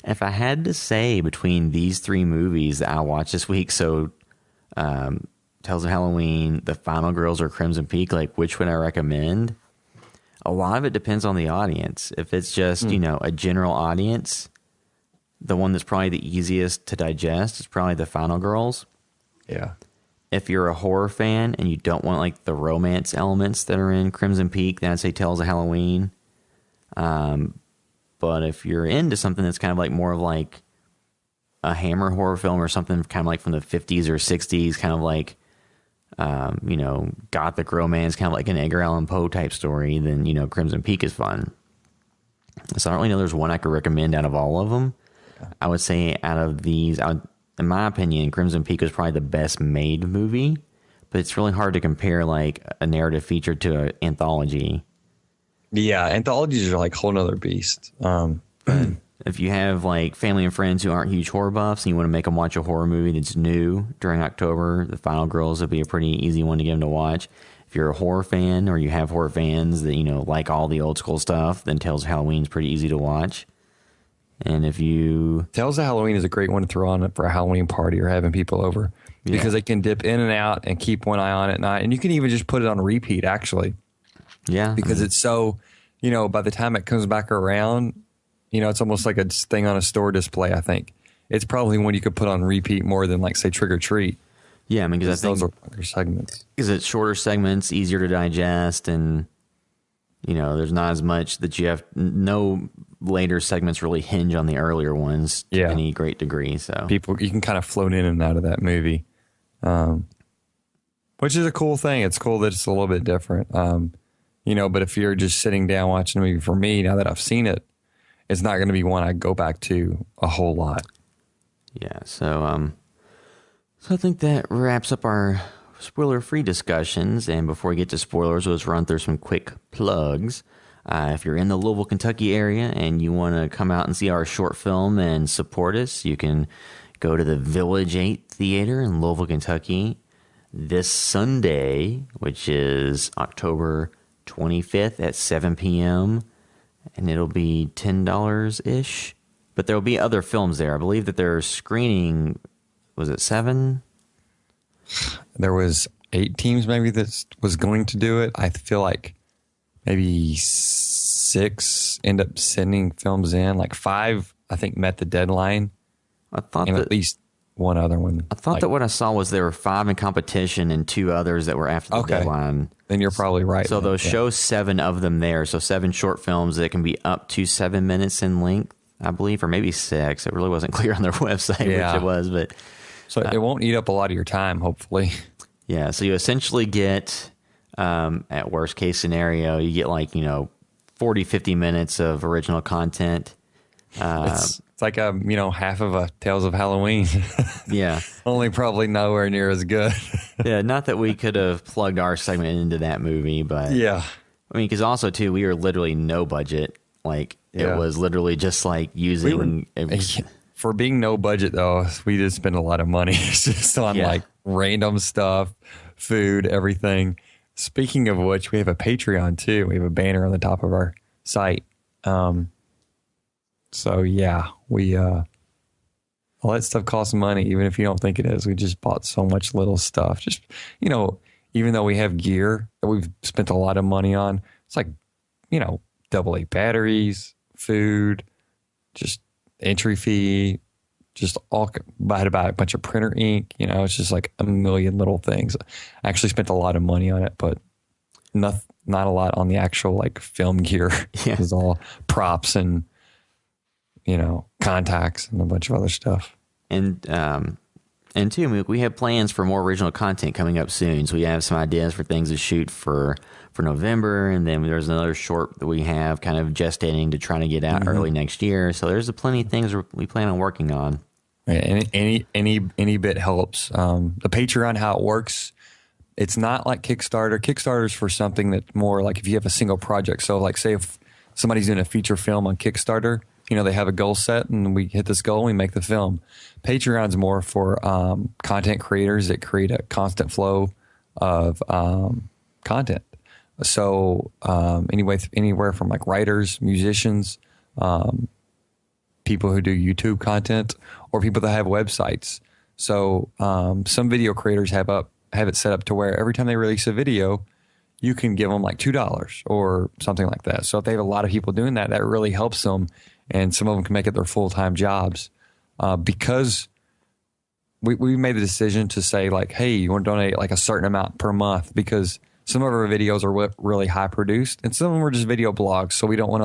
D: If I had to say between these 3 movies that I watched this week, so, Tales of Halloween, The Final Girls, or Crimson Peak, like which would I recommend? A lot of it depends on the audience. If it's just, a general audience, the one that's probably the easiest to digest is probably The Final Girls.
E: Yeah.
D: If you're a horror fan and you don't want like the romance elements that are in Crimson Peak, then I'd say Tales of Halloween. But if you're into something that's kind of like more of like a Hammer horror film or something kind of like from the 50s or 60s, kind of like gothic romance, kind of like an Edgar Allan Poe type story, then, Crimson Peak is fun. So I don't really know there's one I could recommend out of all of them. I would say out of these, in my opinion, Crimson Peak was probably the best made movie, but it's really hard to compare like a narrative feature to an anthology.
E: Yeah, anthologies are like a whole nother beast.
D: If you have like family and friends who aren't huge horror buffs and you want to make them watch a horror movie that's new during October, The Final Girls would be a pretty easy one to get them to watch. If you're a horror fan or you have horror fans that, like all the old school stuff, then Tales of Halloween's pretty easy to watch. And if you...
E: Tales of Halloween is a great one to throw on for a Halloween party or having people over because they can dip in and out and keep one eye on at night. And you can even just put it on repeat, actually.
D: Yeah.
E: Because it's so, by the time it comes back around, it's almost like a thing on a store display, I think. It's probably one you could put on repeat more than, like, say, Trick or Treat.
D: Yeah, I mean, because I think...
E: those are segments.
D: Because it's shorter segments, easier to digest, and, there's not as much that you have... No later segments really hinge on the earlier ones to any great degree, so...
E: You can kind of float in and out of that movie, which is a cool thing. It's cool that it's a little bit different. But if you're just sitting down watching a movie, for me, now that I've seen it, it's not going to be one I go back to a whole lot.
D: Yeah, so I think that wraps up our spoiler-free discussions. And before we get to spoilers, let's run through some quick plugs. If you're in the Louisville, Kentucky area and you want to come out and see our short film and support us, you can go to the Village 8 Theater in Louisville, Kentucky this Sunday, which is October 25th at 7 p.m., and it'll be $10-ish. But there'll be other films there. I believe that they're screening, was it 7?
E: There was 8 teams maybe that was going to do it. I feel like maybe 6 end up sending films in. Like 5, I think, met the deadline.
D: I thought
E: and
D: that,
E: at least one other one.
D: I thought that what I saw was there were 5 in competition and 2 others that were after the deadline.
E: Then you're probably right.
D: So they'll show 7 of them there. So 7 short films that can be up to 7 minutes in length, I believe, or maybe 6. It really wasn't clear on their website which it was, but
E: so it won't eat up a lot of your time, hopefully. Yeah.
D: So you essentially get, at worst case scenario, you get 40, 50 minutes of original content.
E: It's like half of a Tales of Halloween.
D: Yeah.
E: Only probably nowhere near as good.
D: Yeah, not that we could have plugged our segment into that movie, but
E: yeah.
D: I mean, because also too, we were literally no budget. It was literally just using.
E: For being no budget though, we did spend a lot of money just on random stuff, food, everything. Speaking of which, we have a Patreon too. We have a banner on the top of our site. So yeah, we all that stuff costs money, even if you don't think it is. We just bought so much little stuff. Just even though we have gear that we've spent a lot of money on, it's like AA batteries, food, just entry fee, just all about a bunch of printer ink. It's just like a million little things. I actually spent a lot of money on it, but not a lot on the actual film gear.
D: Yeah.
E: It was all props and contacts and a bunch of other stuff.
D: And too, we have plans for more original content coming up soon. So we have some ideas for things to shoot for November. And then there's another short that we have kind of gestating to try to get out early next year. So there's plenty of things we plan on working on.
E: Right. Any bit helps. The Patreon, how it works, it's not like Kickstarter. Kickstarter is for something that's more like if you have a single project. So say if somebody's doing a feature film on Kickstarter, they have a goal set and we hit this goal and we make the film. Patreon's more for content creators that create a constant flow of content. So anywhere from writers, musicians, people who do YouTube content, or people that have websites. So some video creators have it set up to where every time they release a video, you can give them $2 or something like that. So if they have a lot of people doing that, that really helps them. And some of them can make it their full-time jobs because we made the decision to say hey, you want to donate a certain amount per month because some of our videos are really high produced and some of them are just video blogs. So we don't want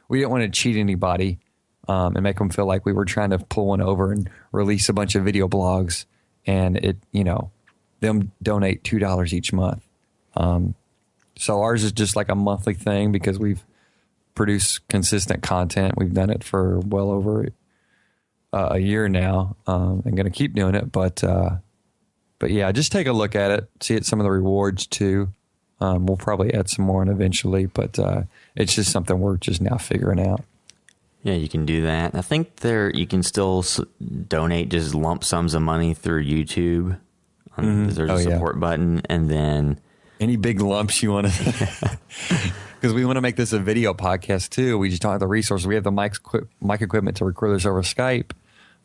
E: to cheat anybody and make them feel like we were trying to pull one over and release a bunch of video blogs and it them donate $2 each month. So ours is just like a monthly thing because we've produced consistent content. We've done it for well over a year now. I'm going to keep doing it, but yeah, just take a look at it. See some of the rewards too. We'll probably add some more in eventually, but it's just something we're just now figuring out.
D: Yeah, you can do that. I think you can still donate just lump sums of money through YouTube. There's a support button, and then
E: any big lumps you want to, because we want to make this a video podcast too. We just don't have the resources. We have the mic equipment to record this over Skype,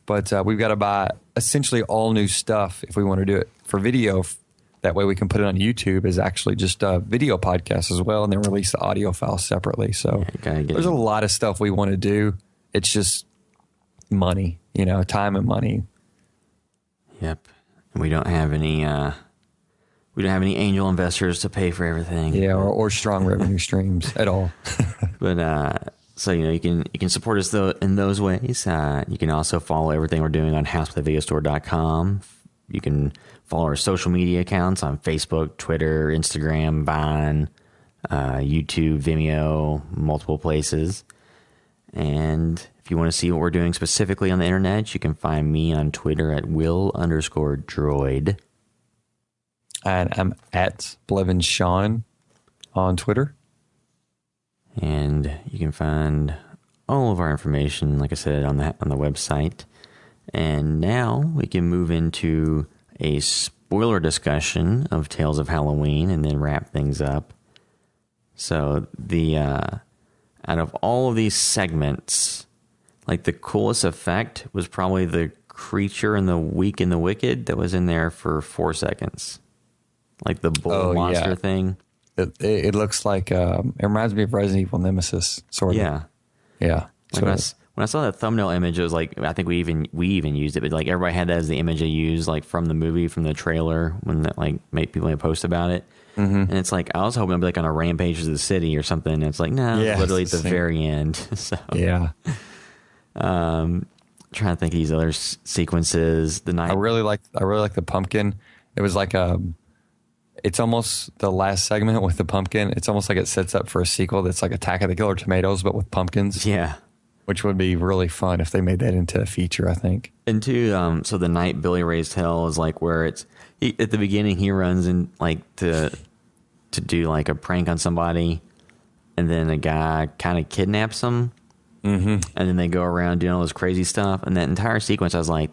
E: but we've got to buy essentially all new stuff if we want to do it for video. That way we can put it on YouTube as actually just a video podcast as well, and then release the audio file separately. So there's a lot of stuff we want to do. It's just money, time and money.
D: Yep. And we don't have any angel investors to pay for everything.
E: Yeah, or strong revenue streams at all.
D: But so you can support us in those ways. You can also follow everything we're doing on housewiththevideostore.com. You can follow our social media accounts on Facebook, Twitter, Instagram, Vine, YouTube, Vimeo, multiple places. And if you want to see what we're doing specifically on the internet, you can find me on Twitter at Will_droid.
E: And I'm at Blevin Sean on Twitter.
D: And you can find all of our information, like I said, on the website. And now we can move into a spoiler discussion of Tales of Halloween and then wrap things up. So out of all of these segments, like the coolest effect was probably the creature in the Weak and the Wicked that was in there for 4 seconds. Like the bull monster thing.
E: It looks like, it reminds me of Resident Evil Nemesis, sort of.
D: Yeah.
E: Yeah.
D: When I saw that thumbnail image, it was like, I think we even used it, but like everybody had that as the image they used, like from the movie, from the trailer, when that like made people post about it. Mm-hmm. And it's like, I was hoping it'd be like on a Rampage of the City or something. And it's like, no, it's literally at the very end. So
E: yeah.
D: Trying to think of these other sequences.
E: I really like the pumpkin. It was like it's almost the last segment with the pumpkin. It's almost like it sets up for a sequel that's like Attack of the Killer Tomatoes, but with pumpkins.
D: Yeah.
E: Which would be really fun if they made that into a feature, I think.
D: And two, so the night Billy raised hell is like where at the beginning he runs in like to do like a prank on somebody, and then a guy kind of kidnaps him, and then they go around doing all this crazy stuff. And that entire sequence, I was like,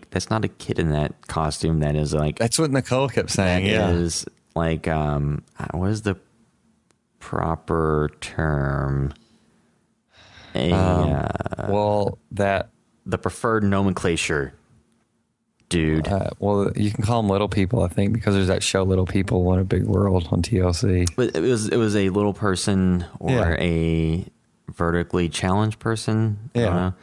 D: that's not a kid in that costume. That is like,
E: that's what Nicole kept saying.
D: That is like, what is the proper term?
E: The
D: preferred nomenclature, dude.
E: Well, you can call them little people, I think, because there's that show Little People in a Big World on TLC.
D: But it was a little person or a vertically challenged person.
E: Yeah.
D: I don't know.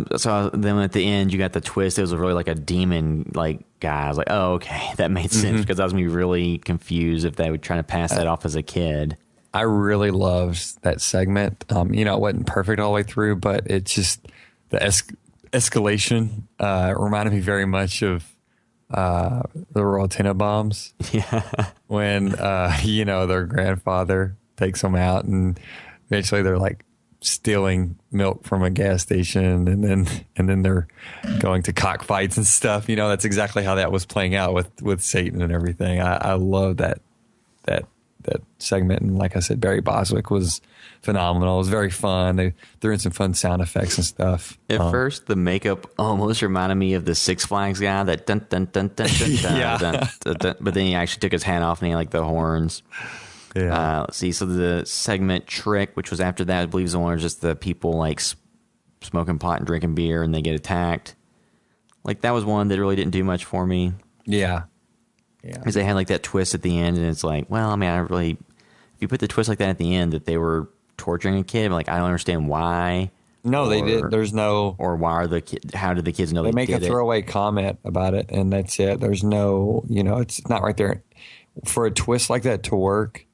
D: But so then at the end you got the twist. It was really like a demon like guy. I was like, oh, okay, that made sense, because I was gonna be really confused if they were trying to pass that off as a kid.
E: I really loved that segment. It wasn't perfect all the way through, but it's just the escalation reminded me very much of the Royal Tenenbaums.
D: Yeah.
E: When, their grandfather takes them out, and eventually they're like stealing milk from a gas station, and then they're going to cockfights and stuff. That's exactly how that was playing out with Satan and everything. I love that segment, and like I said, Barry Bostwick was phenomenal. It was very fun. They threw in some fun sound effects and stuff.
D: At first, the makeup almost reminded me of the Six Flags guy, that dun dun dun dun dun dun, dun, dun, dun, but then he actually took his hat off and he had like the horns.
E: Yeah.
D: Let's see. So the segment Trick, which was after that, I believe is the one where just the people like smoking pot and drinking beer and they get attacked. Like that was one that really didn't do much for me.
E: Yeah.
D: Because they had like that twist at the end, and it's like, well, I mean, if you put the twist like that at the end that they were torturing a kid, like I don't understand why.
E: No, they did. There's no.
D: Or why are how did the kids know they
E: make
D: did
E: a throwaway comment about it, and that's it. There's no, it's not right there. For a twist like that to work,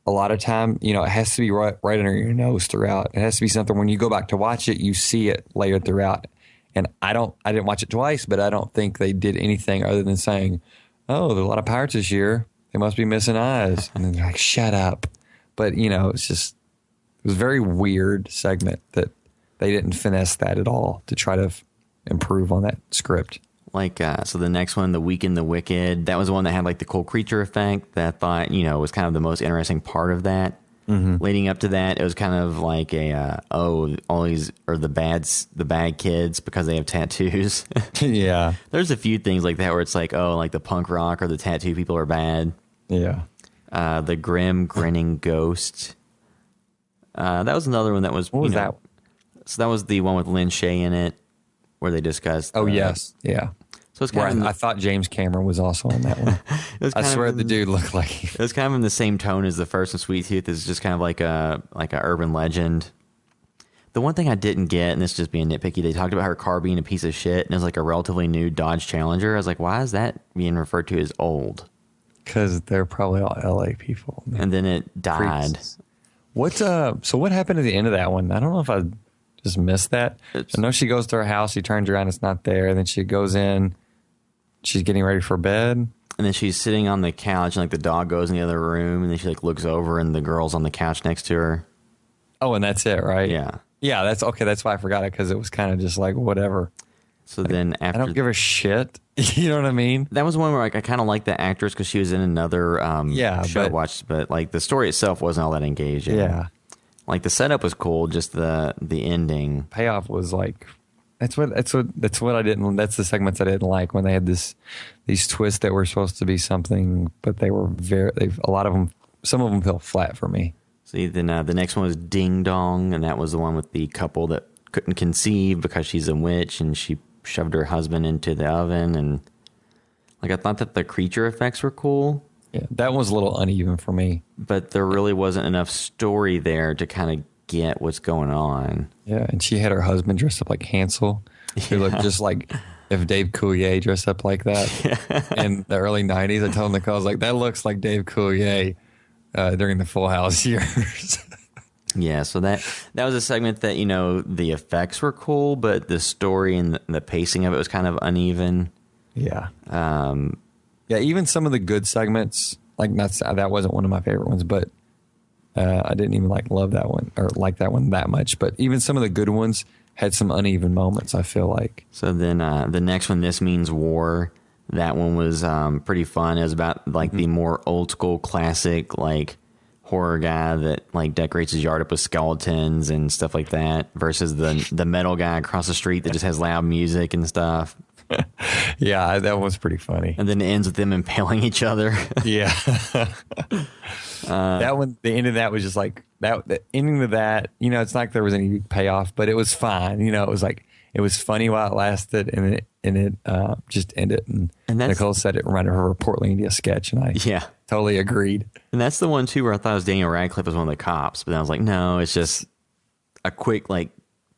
E: a lot of time, it has to be right under your nose throughout. It has to be something when you go back to watch it, you see it layered throughout. And I didn't watch it twice, but I don't think they did anything other than saying, oh, there's a lot of pirates this year. They must be missing eyes. And then they're like, shut up. But, you know, it was a very weird segment that they didn't finesse that at all to try to improve on that script.
D: Like, so the next one, The Week in the Wicked, that was the one that had like the cool creature effect that I thought, you know, was kind of the most interesting part of that. Leading up to that, it was kind of like all these are the bad kids because they have tattoos.
E: Yeah.
D: There's a few things like that where it's like, oh, like the punk rock or the tattoo people are bad.
E: Yeah.
D: The Grim Grinning Ghost. That was another one that was.
E: What was that?
D: So that was the one with Lynn Shay in it, where they discussed.
E: Oh yes, yeah.
D: So it's kind of.
E: I thought James Cameron was also on that one. I swear the dude looked like.
D: It was kind of in the same tone as the first one. Sweet Tooth is just kind of like a urban legend. The one thing I didn't get, and this is just being nitpicky, they talked about her car being a piece of shit, and it was like a relatively new Dodge Challenger. I was like, why is that being referred to as old?
E: Because they're probably all LA people.
D: And then it died.
E: So what happened at the end of that one? I don't know if I just missed that. I know she goes to her house, she turns around, it's not there. Then she goes in, she's getting ready for bed.
D: And then she's sitting on the couch, and like the dog goes in the other room, and then she like looks over, and the girl's on the couch next to her.
E: Oh, and that's it, right?
D: Yeah.
E: Yeah, that's okay. That's why I forgot it, because it was kind of just like whatever.
D: So then after
E: I don't give a shit. You know what I mean?
D: That was one where like I kind of liked the actress because she was in another show I watched, but like the story itself wasn't all that engaging.
E: Yeah.
D: Like the setup was cool, just the ending.
E: Payoff was like that's what I didn't. That's the segments I didn't like when they had these twists that were supposed to be something, but they were a lot of them. Some of them fell flat for me.
D: See, then the next one was Ding Dong, and that was the one with the couple that couldn't conceive because she's a witch and she shoved her husband into the oven, and like I thought that the creature effects were cool.
E: Yeah, that was a little uneven for me.
D: But there really wasn't enough story there to kind of get what's going on.
E: Yeah, and she had her husband dressed up like Hansel. He looked just like if Dave Coulier dressed up like that in the early 90s. I told Nicole, I was like, that looks like Dave Coulier during the Full House years.
D: Yeah, so that was a segment that, you know, the effects were cool, but the story and the pacing of it was kind of uneven.
E: Yeah. Yeah, even some of the good segments, like that wasn't one of my favorite ones, but I didn't even love that one or like that one that much. But even some of the good ones had some uneven moments, I feel like.
D: So then the next one, This Means War, that one was pretty fun. It was about like the more old school classic like horror guy that like decorates his yard up with skeletons and stuff like that versus the metal guy across the street that just has loud music and stuff.
E: Yeah, that was pretty funny.
D: And then it ends with them impaling each other.
E: Yeah. That one, the end of that was just like that. The ending of that, you know, it's not like there was any payoff, but it was fine. You know, it was like it was funny while it lasted, and it just ended. And Nicole said it reminded her of a Portland, India sketch, and I totally agreed.
D: And that's the one too where I thought it was Daniel Radcliffe as one of the cops, but then I was like, no, it's just a quick like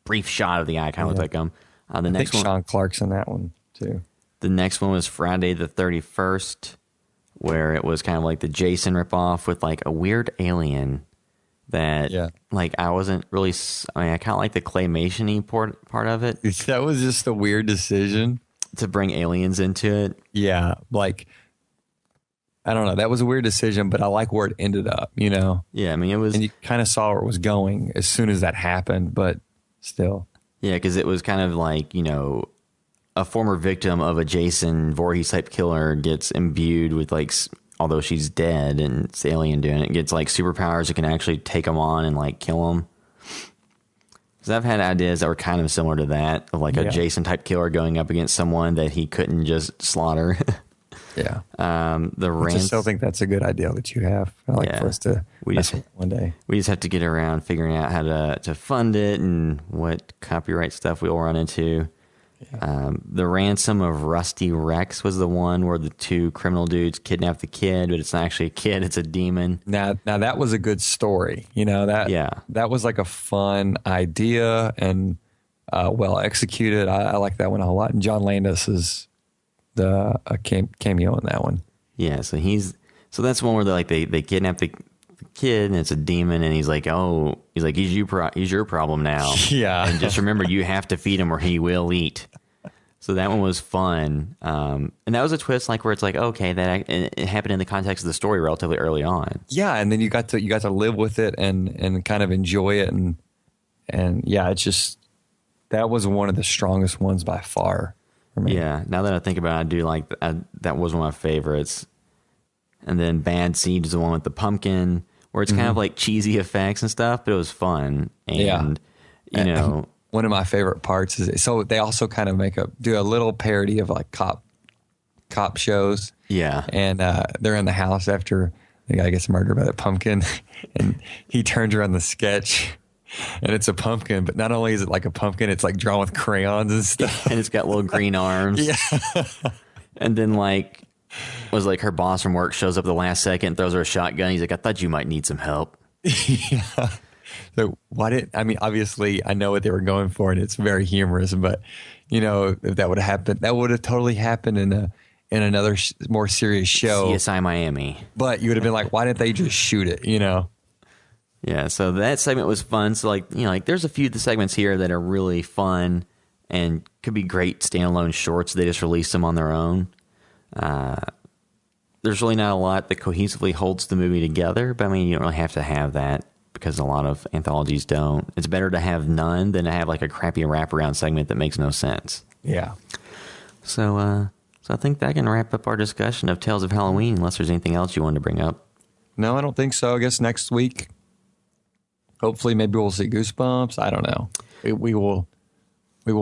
D: brief shot of the guy kind of looked like him. The next one,
E: Sean Clark's in that one too.
D: The next one was Friday the 31st, where it was kind of like the Jason ripoff with like a weird alien that like I wasn't really. I mean, I kind of like the claymation-y part of it.
E: That was just a weird decision
D: to bring aliens into it.
E: Yeah, like I don't know. That was a weird decision, but I like where it ended up. You know.
D: Yeah, I mean it was,
E: and you kind of saw where it was going as soon as that happened, but still.
D: Yeah, because it was kind of like, you know, a former victim of a Jason Voorhees type killer gets imbued with like, although she's dead and it's the alien doing it, gets like superpowers that can actually take them on and like kill them. Because I've had ideas that were kind of similar to that, of like a Jason type killer going up against someone that he couldn't just slaughter.
E: Yeah.
D: I
E: still think that's a good idea that you have. I like for us to one day.
D: We just have to get around figuring out how to fund it and what copyright stuff we'll run into. Yeah. The Ransom of Rusty Rex was the one where the two criminal dudes kidnap the kid, but it's not actually a kid, it's a demon.
E: Now that was a good story. You know, that was like a fun idea and well executed. I like that one a whole lot. And John Landis is the cameo in that one.
D: Yeah, so that's one where they kidnap the kid and it's a demon, and he's like he's your problem now.
E: Yeah,
D: and just remember you have to feed him or he will eat. So that one was fun. And that was a twist like where it's like, okay, that it happened in the context of the story relatively early on.
E: Yeah, and then you got to live with it and kind of enjoy it and yeah, it's just that was one of the strongest ones by far for me.
D: Yeah, now that I think about it, I do like that was one of my favorites. And then Bad Seed is the one with the pumpkin, where it's kind of like cheesy effects and stuff, but it was fun. And, you know.
E: One of my favorite parts is, so they also kind of do a little parody of like cop shows.
D: Yeah.
E: And they're in the house after the guy gets murdered by the pumpkin. And he turns around the sketch. And it's a pumpkin, but not only is it like a pumpkin, it's like drawn with crayons and stuff.
D: And it's got little green arms.
E: Yeah.
D: And then her boss from work shows up at the last second, throws her a shotgun. He's like, I thought you might need some help.
E: Yeah. So obviously I know what they were going for and it's very humorous, but you know, if that would have happened, that would have totally happened in another more serious show.
D: CSI Miami.
E: But you would have been like, why didn't they just shoot it? You know?
D: Yeah, so that segment was fun. So there's a few of the segments here that are really fun and could be great standalone shorts. They just released them on their own. There's really not a lot that cohesively holds the movie together, but you don't really have to have that because a lot of anthologies don't. It's better to have none than to have like a crappy wraparound segment that makes no sense.
E: Yeah.
D: So I think that can wrap up our discussion of Tales of Halloween, unless there's anything else you wanted to bring up.
E: No, I don't think so. I guess next week, hopefully, maybe we'll see Goosebumps. I don't know. We will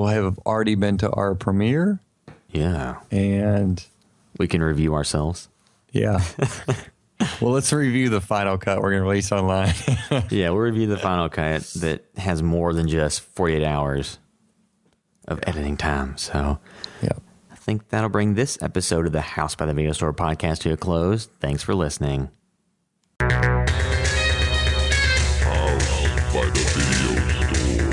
E: have already been to our premiere.
D: Yeah.
E: And
D: we can review ourselves.
E: Yeah. Well, let's review the final cut we're going to release online.
D: Yeah, we'll review the final cut that has more than just 48 hours of editing time. So
E: yeah.
D: I think that'll bring this episode of the House by the Video Store podcast to a close. Thanks for listening.
A: House by the Video Store.